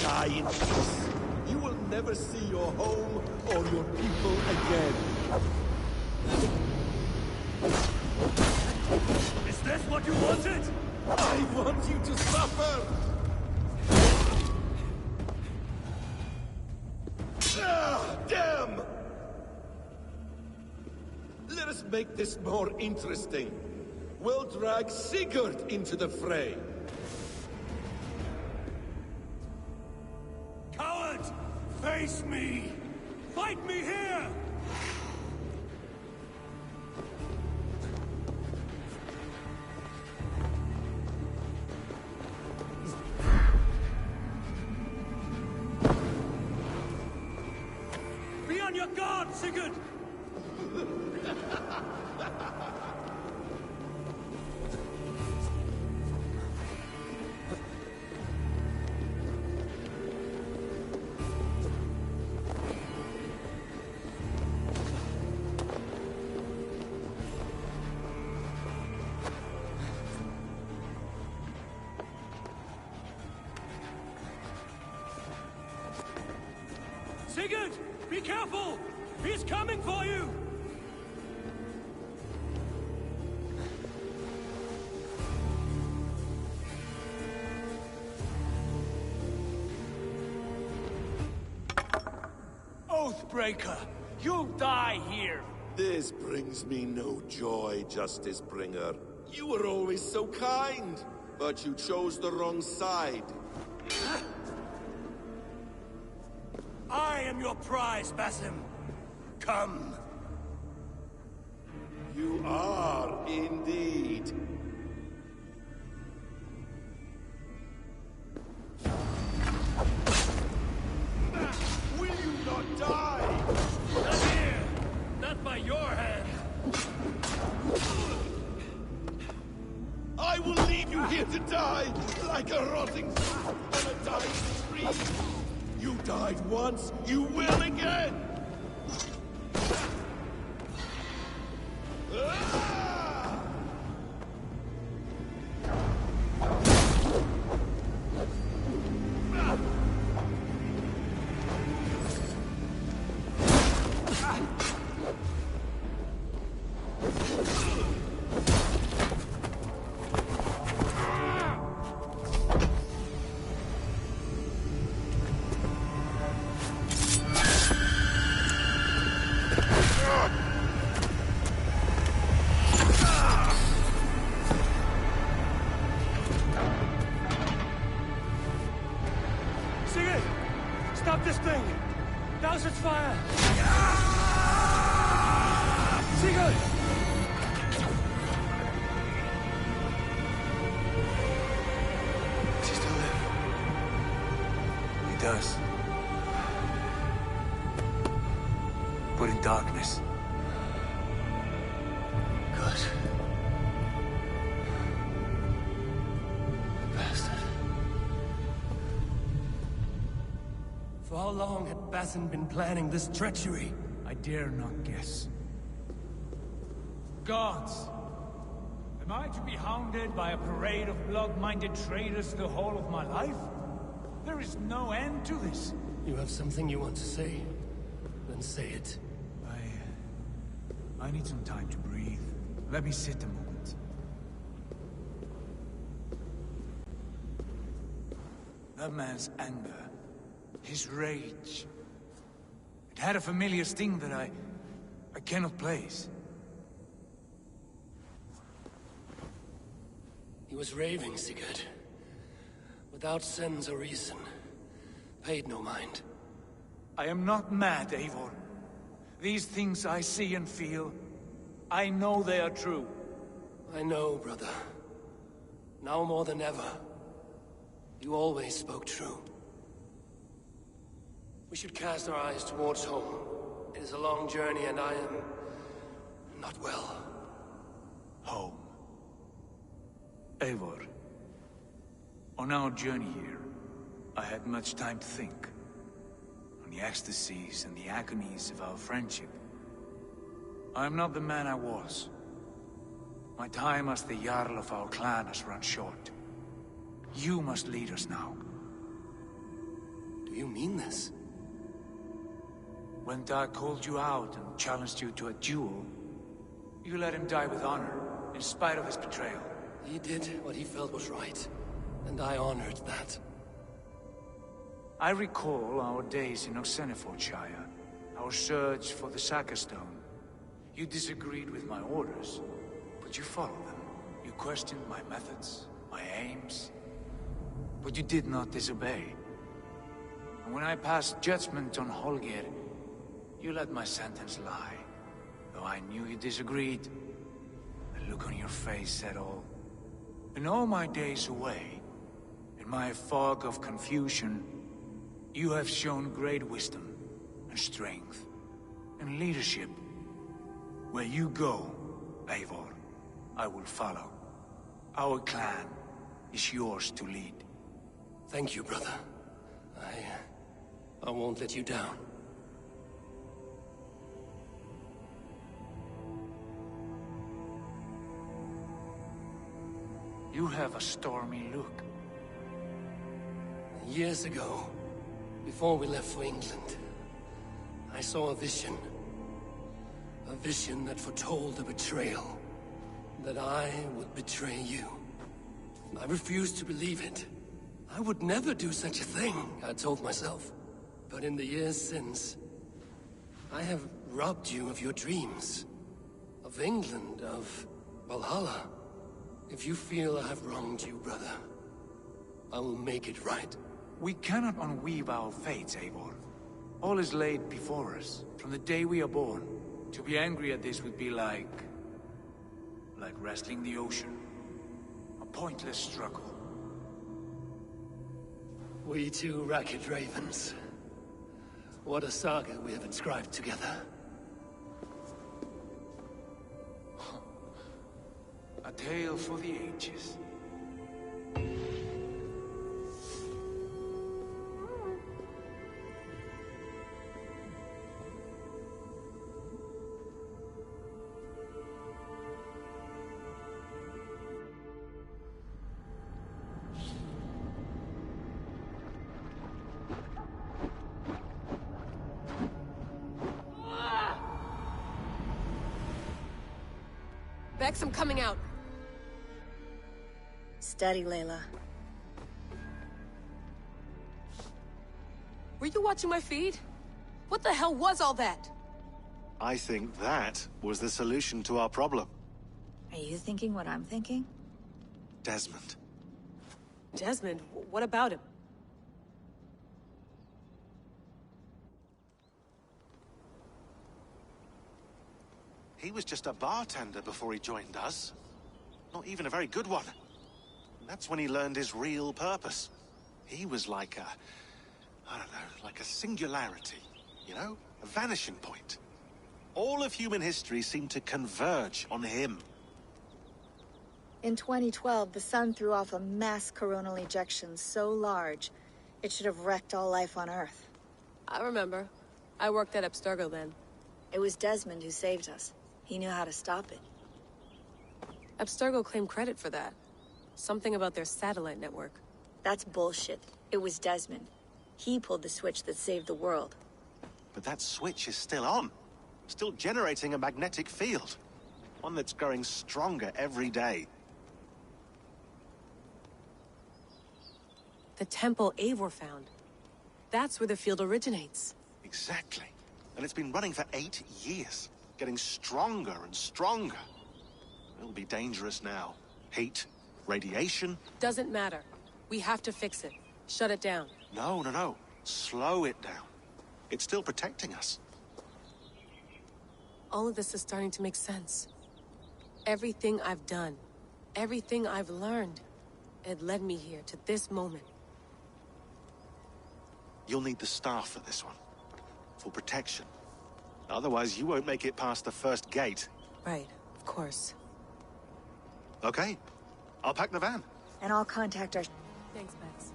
U: Die in peace. You will never see your home or your people again.
S: Is this what you wanted?
U: I want you to suffer! Ah, damn! Let us make this more interesting. We'll drag Sigurd into the fray.
S: Face me! Fight me here! Be on your guard, Sigurd! Sigurd! Be careful! He's coming for you! Oathbreaker! You'll die here!
U: This brings me no joy, Justice Bringer. You were always so kind, but you chose the wrong side.
S: I am your prize, Basim. Come.
U: You are indeed. Will you not die?
S: Not here! Not by your hand!
U: I will leave you here to die, like a rotting fruit on a dying tree. You died once, you will again!
S: good. Bastard. For how long had Bassan been planning this treachery?
J: I dare not guess. Gods! Am I to be hounded by a parade of blood-minded traitors the whole of my life? There is no end to this.
S: You have something you want to say? Then say it.
J: I need some time to breathe. Let me sit a moment. That man's anger, his rage, it had a familiar sting that I cannot place.
S: He was raving, Sigurd. Without sense or reason. Paid no mind.
J: I am not mad, Eivor. These things I see and feel, I know they are true.
S: I know, brother. Now more than ever. You always spoke true. We should cast our eyes towards home. It is a long journey and I am... not well.
J: Home. Eivor. On our journey here, I had much time to think. On the ecstasies and the agonies of our friendship. I am not the man I was. My time as the Jarl of our clan has run short. You must lead us now.
S: Do you mean this?
J: When Dag called you out and challenged you to a duel, you let him die with honor, in spite of his betrayal.
S: He did what he felt was right, and I honored that.
J: I recall our days in Oxenfordshire, our search for the Saga Stone. You disagreed with my orders, but you followed them. You questioned my methods, my aims, but you did not disobey. And when I passed judgment on Holger, you let my sentence lie. Though I knew you disagreed, the look on your face said all. In all my days away, in my fog of confusion, you have shown great wisdom and strength and leadership. Where you go, Eivor, I will follow. Our clan is yours to lead.
S: Thank you, brother. I won't let you down.
J: You have a stormy look.
S: Years ago, before we left for England, I saw a vision. A vision that foretold a betrayal. That I would betray you. I refused to believe it. I would never do such a thing, I told myself. But in the years since, I have robbed you of your dreams. Of England, of Valhalla. If you feel I have wronged you, brother, I will make it right.
J: We cannot unweave our fates, Eivor. All is laid before us, from the day we are born. To be angry at this would be like wrestling the ocean. A pointless struggle.
S: We two ragged ravens. What a saga we have inscribed together.
J: A tale for the ages.
I: Vex, I'm coming out.
H: Steady, Layla.
I: Were you watching my feed? What the hell was all that?
V: I think that was the solution to our problem.
H: Are you thinking what I'm thinking?
V: Desmond.
I: Desmond? What about him?
V: He was just a bartender before he joined us. Not even a very good one. And that's when he learned his real purpose. He was like a... I don't know, like a singularity, you know? A vanishing point. All of human history seemed to converge on him.
H: In 2012, the sun threw off a mass coronal ejection so large, it should have wrecked all life on Earth.
A: I remember. I worked at Abstergo then.
H: It was Desmond who saved us. He knew how to stop it.
A: Abstergo claimed credit for that. Something about their satellite network.
H: That's bullshit. It was Desmond. He pulled the switch that saved the world.
V: But that switch is still on. Still generating a magnetic field. One that's growing stronger every day.
A: The temple Eivor found. That's where the field originates.
V: Exactly. And it's been running for 8 years. Getting stronger and stronger. It'll be dangerous now. Heat, radiation.
A: Doesn't matter. We have to fix it. Shut it down.
V: No. Slow it down. It's still protecting us.
A: All of this is starting to make sense. Everything I've done, everything I've learned, it led me here to this moment.
V: You'll need the staff for this one. For protection. Otherwise, you won't make it past the first gate.
A: Right, of course.
V: Okay. I'll pack the van.
H: And I'll contact our...
A: Thanks, Max.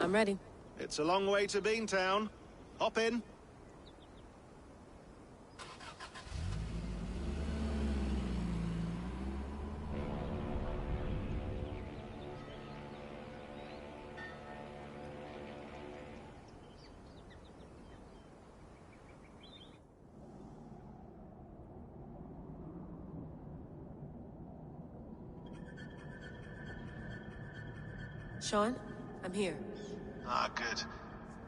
A: I'm ready.
V: It's a long way to Beantown. Hop in.
A: Sean, I'm here.
V: Ah, good.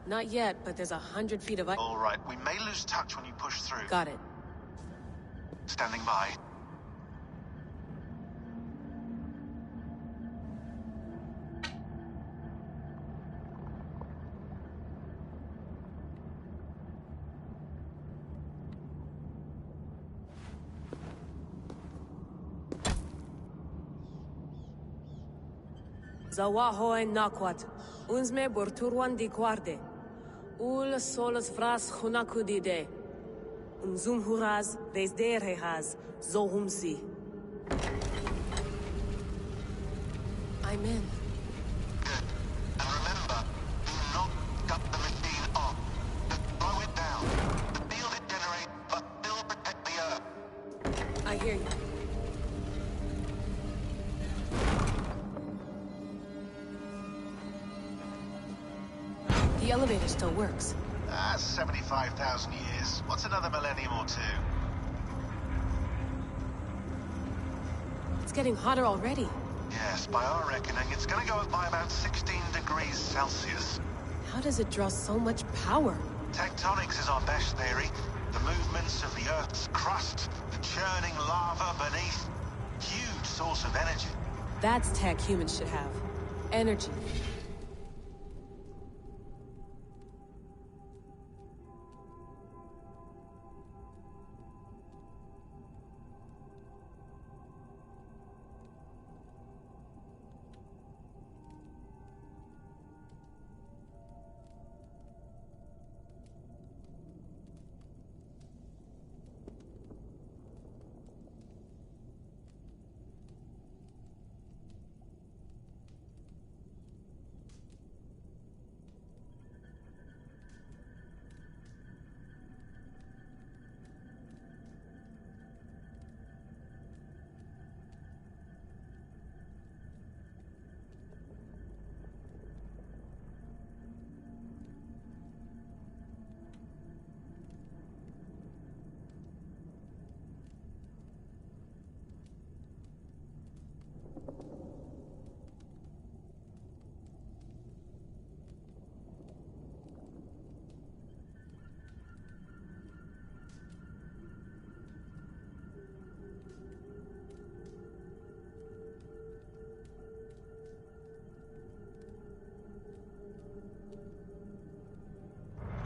A: Not yet, but there's 100 feet of ice.
V: All right, we may lose touch when you push through.
A: Got it.
V: Standing by.
A: Zawahoy nakwat. Unzme borturwan di guarde. Ul solos vras hunakudide. Unzum huraz desderehaz zohumsi. I'm in.
V: Good. And remember, do not cut the machine off. Just slow it down. The field it generates, but still protect the Earth.
A: I hear you. The elevator still works.
V: 75,000 years. What's another millennium or two?
A: It's getting hotter already.
V: Yes, by our reckoning, it's gonna go up by about 16 degrees Celsius.
A: How does it draw so much power?
V: Tectonics is our best theory. The movements of the Earth's crust, the churning lava beneath. Huge source of energy.
A: That's tech humans should have. Energy.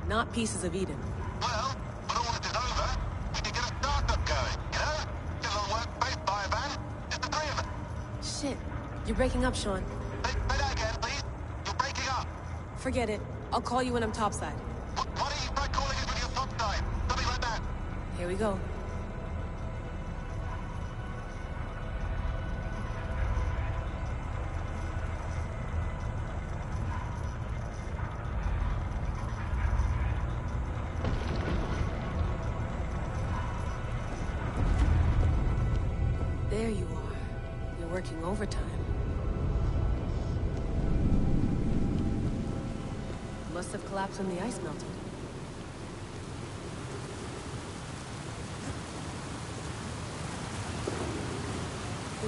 A: not pieces of Eden.
F: Well, when all this is over, we can get a startup going, you know? Get a little workspace, buy a van, just the three of us.
A: Shit. You're breaking up, Sean.
F: Say that again, please. You're breaking up.
A: Forget it. I'll call you when I'm topside.
F: Why don't you try calling us when you're topside? Something like that.
A: Here we go. There you are. You're working overtime. Must have collapsed when the ice melted.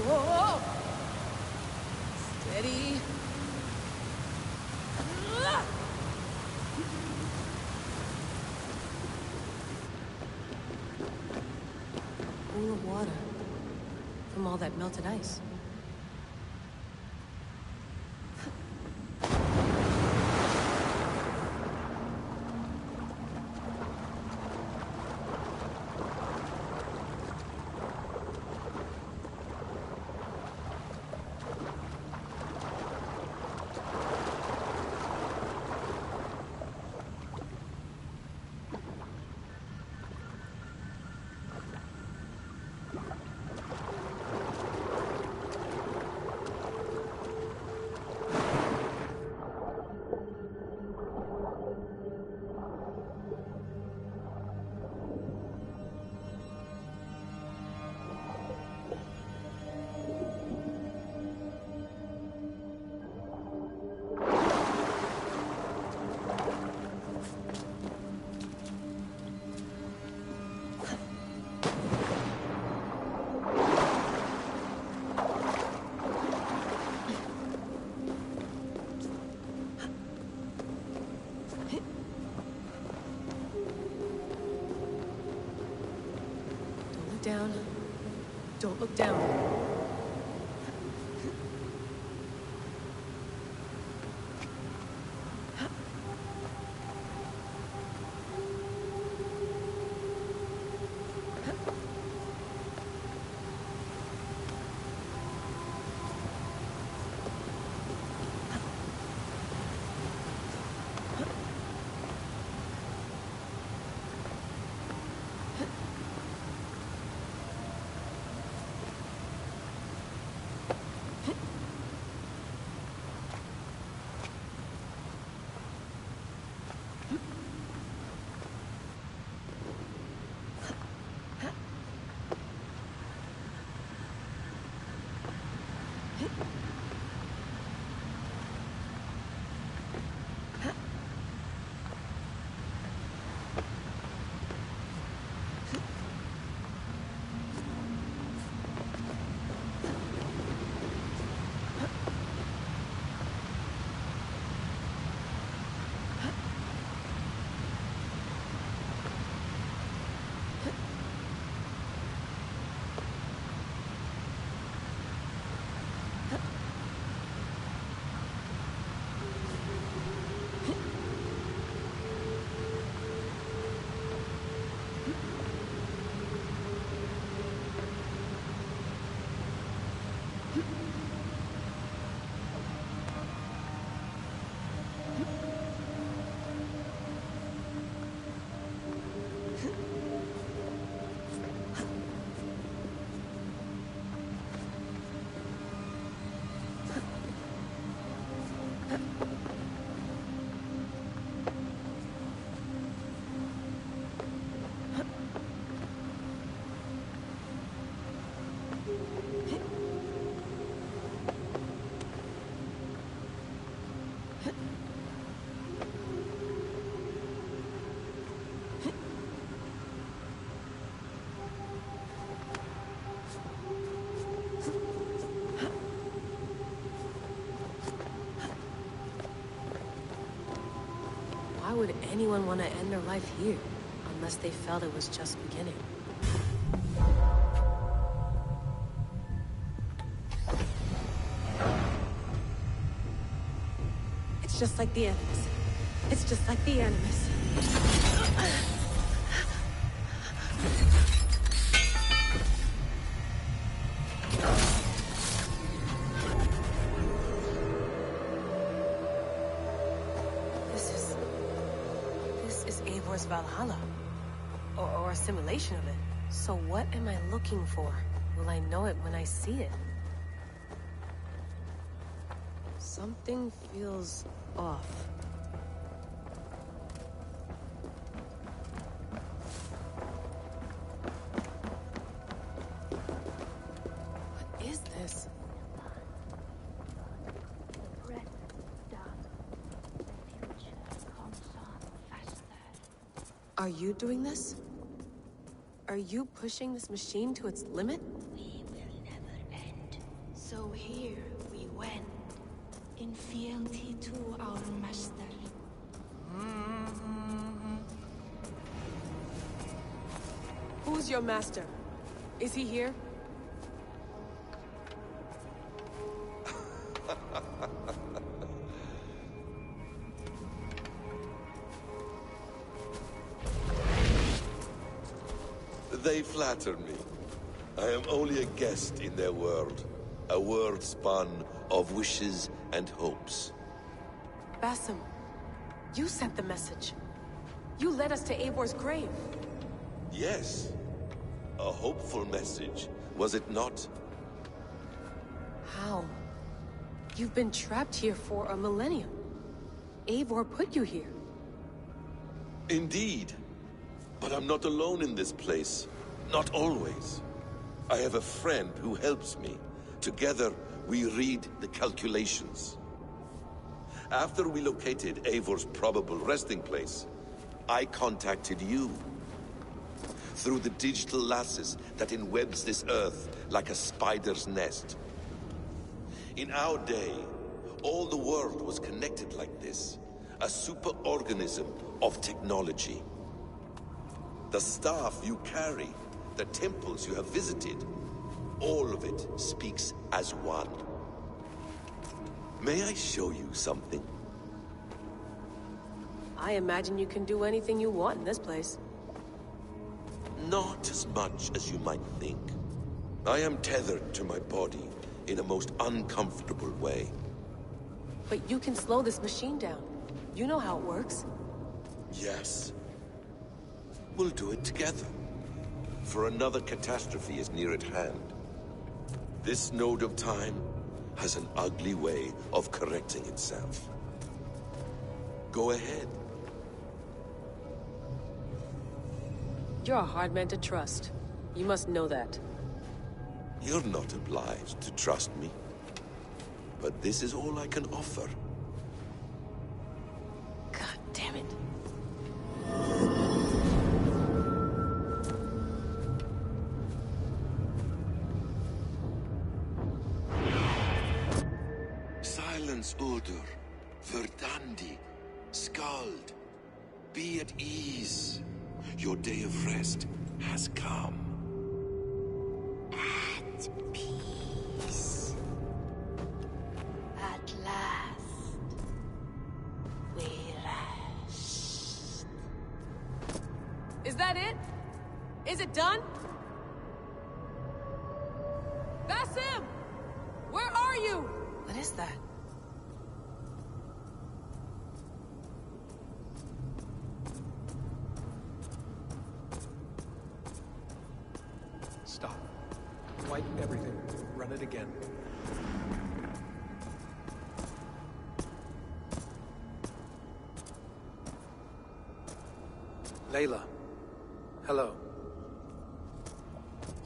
A: Whoa! Steady. Pool of water from all that melted ice. Down. Don't look down. Why would anyone want to end their life here? Unless they felt it was just beginning. It's just like the Animus. It's just like the Animus. This is Eivor's Valhalla. Or a simulation of it. So what am I looking for? Will I know it when I see it? Something feels off. What is this? Are you doing this? Are you pushing this machine to its limit?
N: We will never end. So here we went, in fealty to our master.
A: Who's your master? Is he here?
U: They flatter me. I am only a guest in their world. A world spun of wishes and hopes.
A: Basim, you sent the message. You led us to Eivor's grave.
U: Yes. A hopeful message, was it not?
A: How? You've been trapped here for a millennium. Eivor put you here.
U: Indeed. But I'm not alone in this place. Not always. I have a friend who helps me. Together, we read the calculations. After we located Eivor's probable resting place, I contacted you. Through the digital lasses that enwebs this Earth like a spider's nest. In our day, all the world was connected like this. A superorganism of technology. The staff you carry, the temples you have visited, all of it speaks as one. May I show you something?
A: I imagine you can do anything you want in this place.
U: Not as much as you might think. I am tethered to my body in a most uncomfortable way.
A: But you can slow this machine down. You know how it works.
U: Yes. We'll do it together. For another catastrophe is near at hand. This node of time has an ugly way of correcting itself. Go ahead.
A: You're a hard man to trust. You must know that.
U: You're not obliged to trust me. But this is all I can offer.
A: God damn it.
U: Silence, Uldur. Verdandi. Skald. Be at ease. Your day of rest has come.
N: At peace. At last. We rest.
A: Is that it? Is it done? Basim! Where are you? What is that?
E: Stop. Wipe everything. Run it again. Layla. Hello.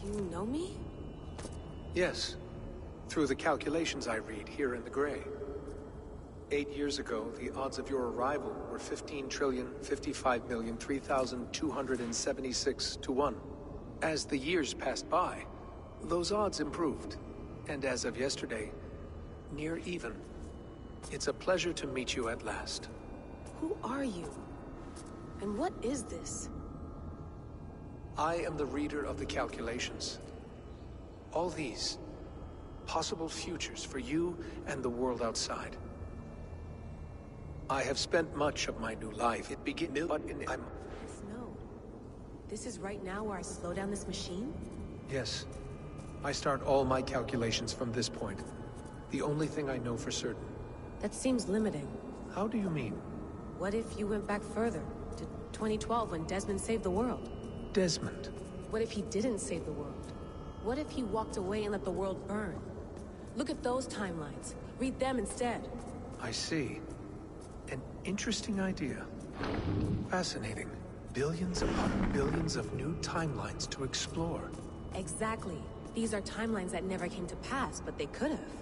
A: You know me?
E: Yes. Through the calculations I read here in the gray. 8 years ago, the odds of your arrival were 15,055,003,276 to 1. As the years passed by, those odds improved. And as of yesterday, near even. It's a pleasure to meet you at last.
A: Who are you? And what is this?
E: I am the reader of the calculations. All these, possible futures for you and the world outside. I have spent much of my new life. It begins, but I'm...
A: Snow. This is right now where I slow down this machine?
E: Yes. I start all my calculations from this point. The only thing I know for certain.
A: That seems limiting.
E: How do you mean?
A: What if you went back further, to 2012 when Desmond saved the world?
E: Desmond?
A: What if he didn't save the world? What if he walked away and let the world burn? Look at those timelines. Read them instead.
E: I see. An interesting idea. Fascinating. Billions upon billions of new timelines to explore.
A: Exactly. These are timelines that never came to pass, but they could have.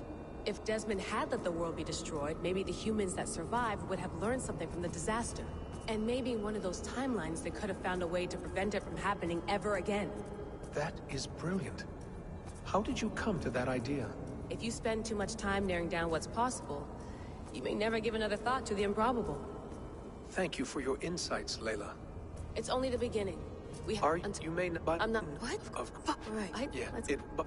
A: If Desmond had let the world be destroyed, maybe the humans that survived would have learned something from the disaster. And maybe in one of those timelines they could have found a way to prevent it from happening ever again.
E: That is brilliant. How did you come to that idea?
A: If you spend too much time narrowing down what's possible, you may never give another thought to the improbable.
E: Thank you for your insights, Layla.
A: It's only the beginning. We have
E: you may not, but...
A: I'm not... What?
E: Right. Yeah, but...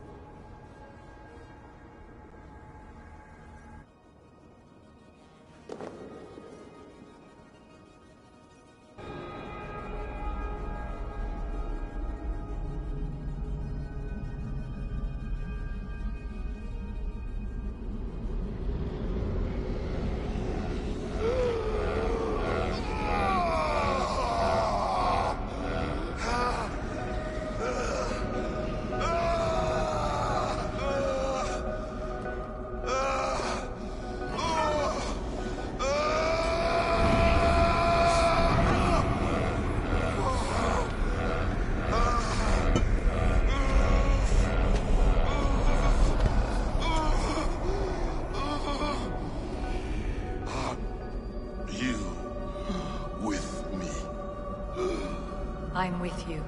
C: I'm with you.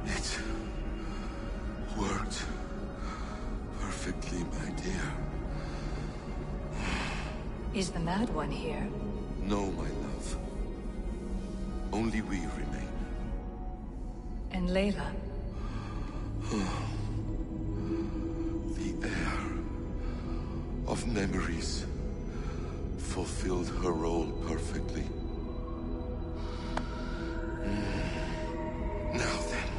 P: It worked perfectly, my dear.
C: Is the Mad One here?
P: No, my love. Only we remain.
C: And Layla?
P: The air of memories fulfilled her role perfectly. Now then,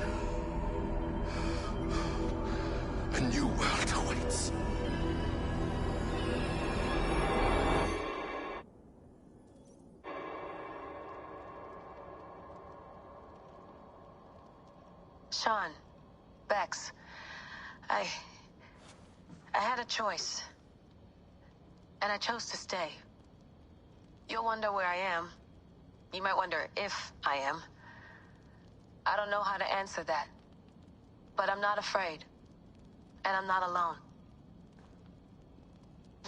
P: a new world awaits.
A: Sean, Bex, I had a choice. And I chose to stay. You'll wonder where I am. You might wonder if I am. I don't know how to answer that. But I'm not afraid. And I'm not alone.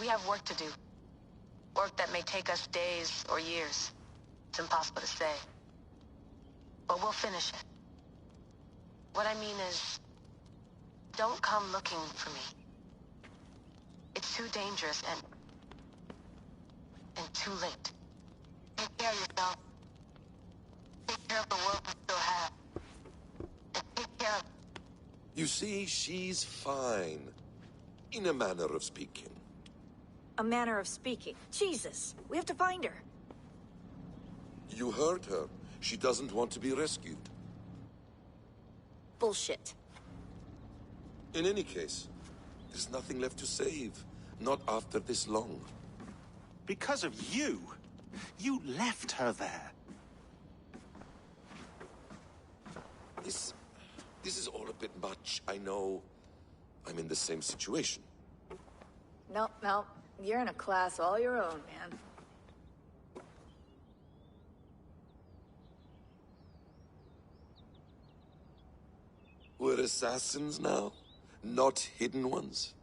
A: We have work to do. Work that may take us days or years. It's impossible to say. But we'll finish it. What I mean is, don't come looking for me. It's too dangerous and too late. Take care of yourself. Take care of the world we still have. And take care of...
U: You see, she's fine. In a manner of speaking.
H: A manner of speaking. Jesus, we have to find her.
U: You heard her. She doesn't want to be rescued.
H: Bullshit.
U: In any case, there's nothing left to save. Not after this long.
V: Because of you. You left her there.
U: This is all a bit much. I know. I'm in the same situation.
H: No. You're in a class all your own, man.
U: We're assassins now? Not hidden ones?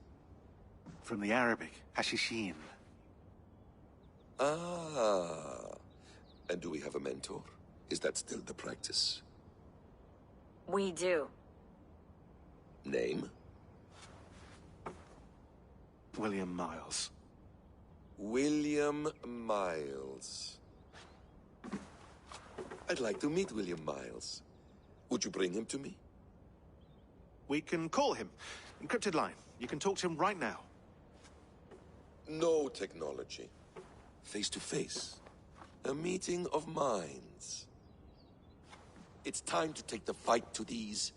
V: From the Arabic, Hashishin.
U: Ah. And do we have a mentor? Is that still the practice?
H: We do.
U: Name?
V: William Miles.
U: William Miles. I'd like to meet William Miles. Would you bring him to me?
V: We can call him. Encrypted line. You can talk to him right now.
U: No technology. face to face. A meeting of minds. It's time to take the fight to these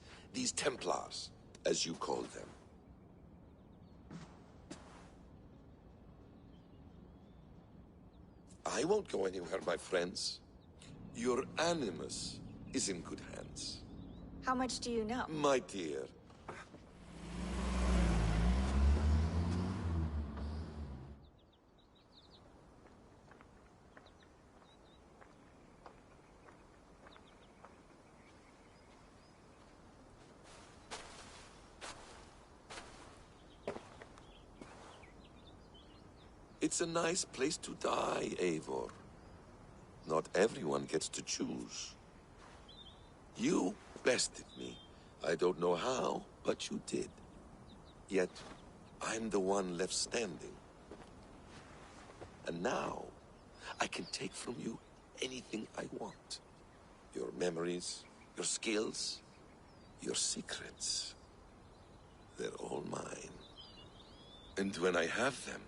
U: Templars, as you call them. I won't go anywhere, my friends. Your animus is in good hands.
H: How much do you know?
U: My dear. It's a nice place to die, Eivor. Not everyone gets to choose. You bested me. I don't know how, but you did. Yet, I'm the one left standing. And now, I can take from you anything I want. Your memories, your skills, your secrets. They're all mine. And when I have them,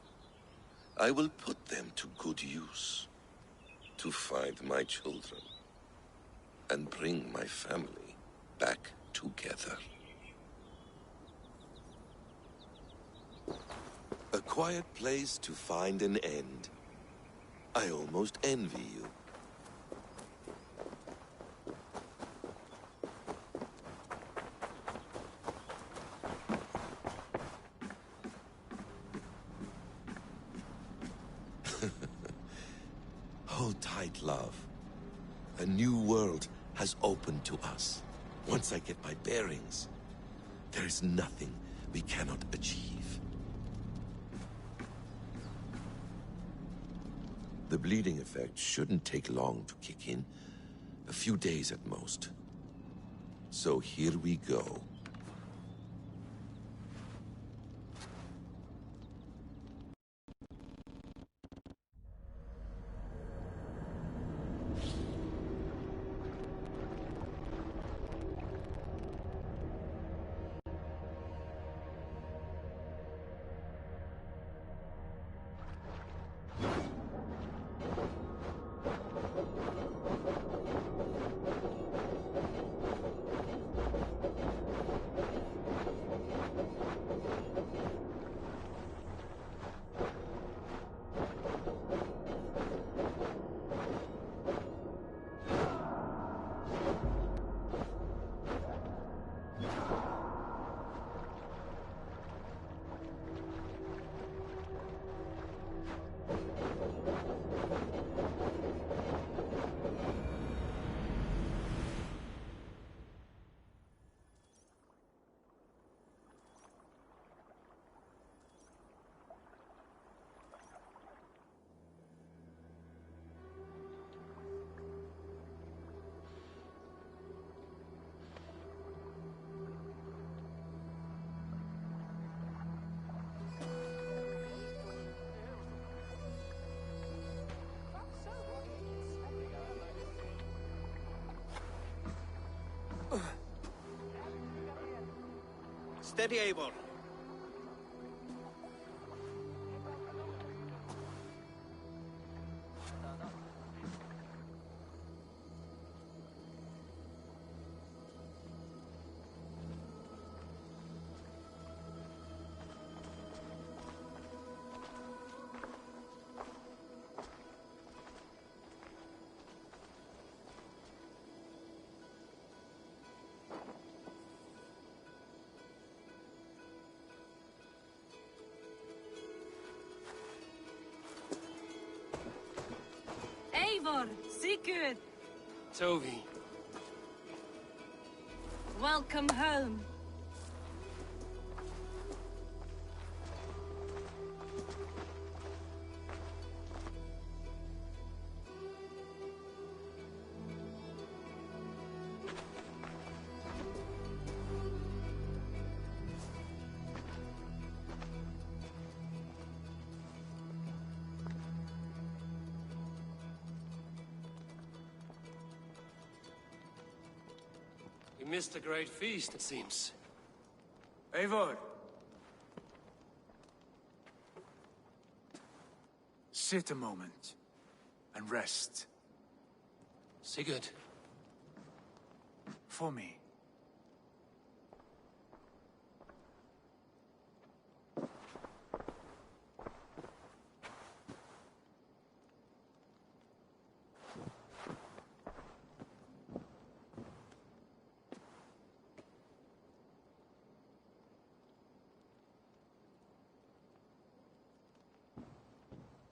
U: I will put them to good use. To find my children. And bring my family back together. A quiet place to find an end. I almost envy you. Hold tight, love. A new world has opened to us. Once I get my bearings, there is nothing we cannot achieve. The bleeding effect shouldn't take long to kick in. A few days at most. So here we go.
V: Steady, Eivor.
C: Eivor, Sigurd,
S: Tovi.
C: welcome home.
S: We missed a great feast, it seems.
J: Eivor! Sit a moment and rest.
S: Sigurd.
J: For me.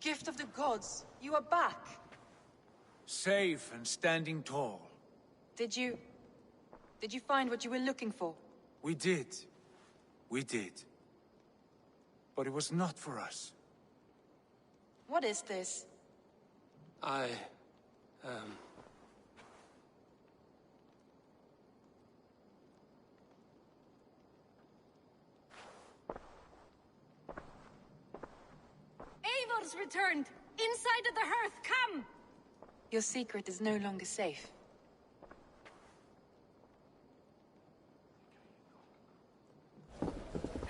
C: Gift of the gods, you are back.
J: Safe and standing tall.
C: Did you find what you were looking for?
J: We did. We did. But it was not for us.
C: What is this?
M: Eivor's returned! Inside of the hearth, come!
I: Your secret is no longer safe.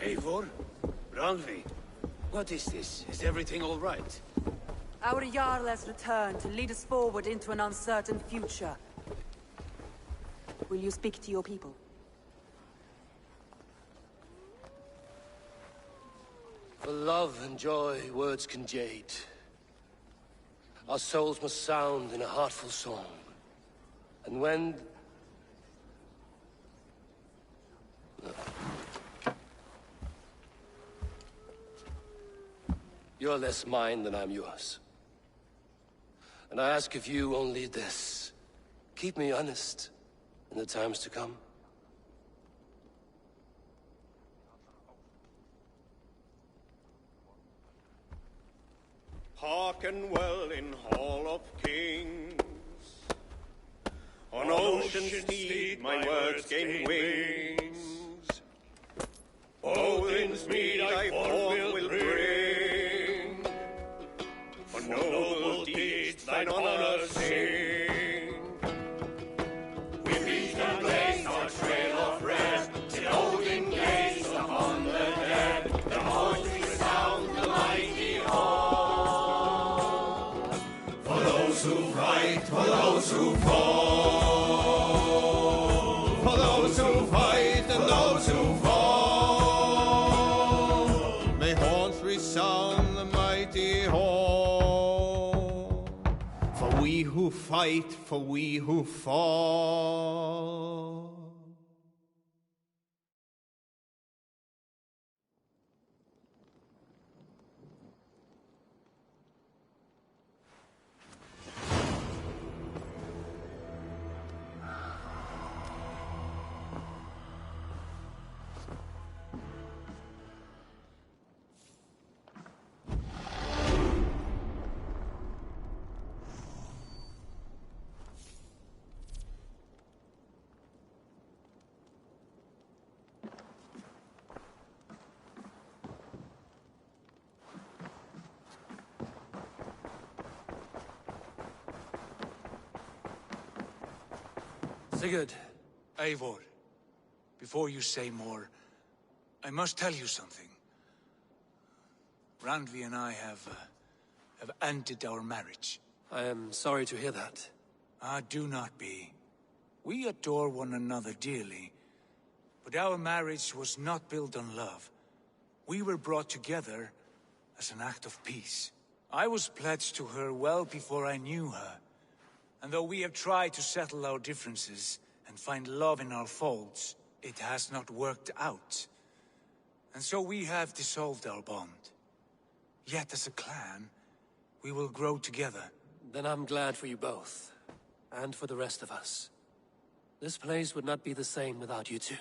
S: Eivor? Randvi? What is this? Is everything all right?
C: Our Jarl has returned to lead us forward into an uncertain future. Will you speak to your people?
S: For love and joy, words can jade. Our souls must sound in a heartful song. And when... You're less mine than I'm yours. And I ask of you only this. Keep me honest in the times to come.
F: Hearken well in Hall of Kings. On ocean's steed my words gain wings. Odin's mead I forth will bring. For noble deeds thine honor sing. We beat and blaze our trail of red, till Odin gazed upon the dead. The voice resound the mighty hall. For those who fight, for those who fall. For those who fight and those who fall. May horns resound the mighty hall. For we who fight, for we who fall.
S: Sigurd.
J: Eivor, before you say more, I must tell you something. Randvi and I have ended our marriage.
S: I am sorry to hear that.
J: Ah, do not be. We adore one another dearly, but our marriage was not built on love. We were brought together as an act of peace. I was pledged to her well before I knew her. And though we have tried to settle our differences and find love in our faults, it has not worked out. And so we have dissolved our bond. Yet as a clan, we will grow together.
S: Then I'm glad for you both. And for the rest of us. This place would not be the same without you two.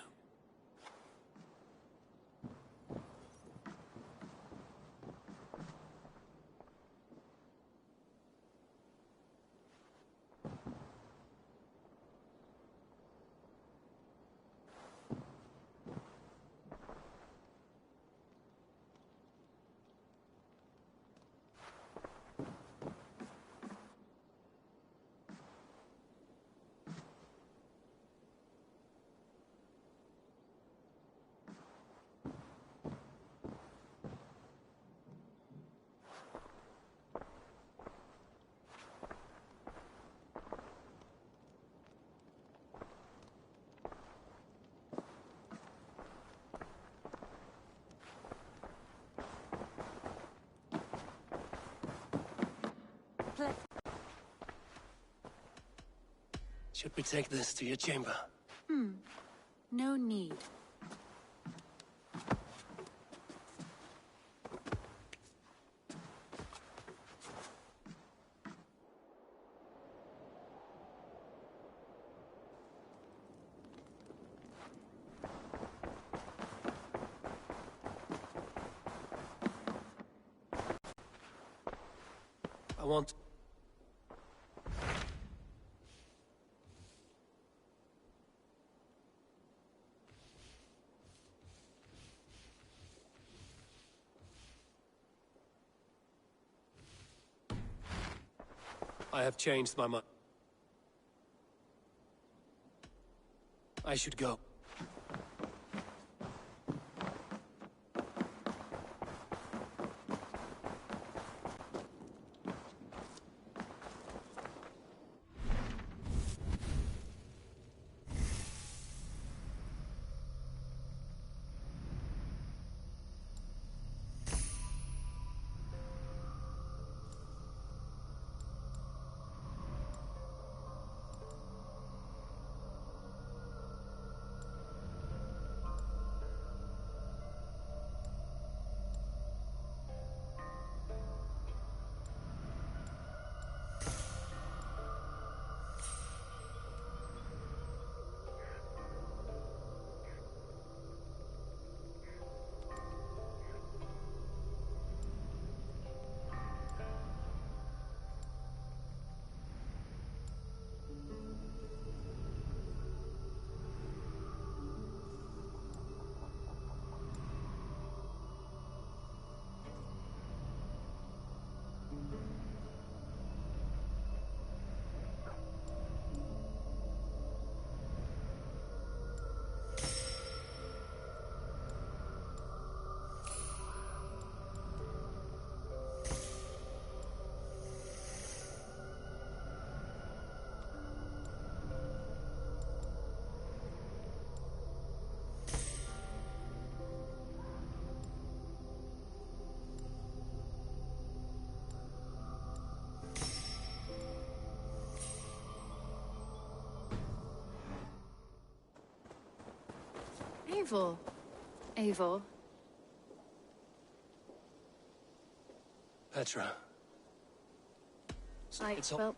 S: Should we take this to your chamber?
C: No need.
S: I want... I have changed my mind. I should go.
I: Eivor. Eivor.
S: Petra.
I: Well,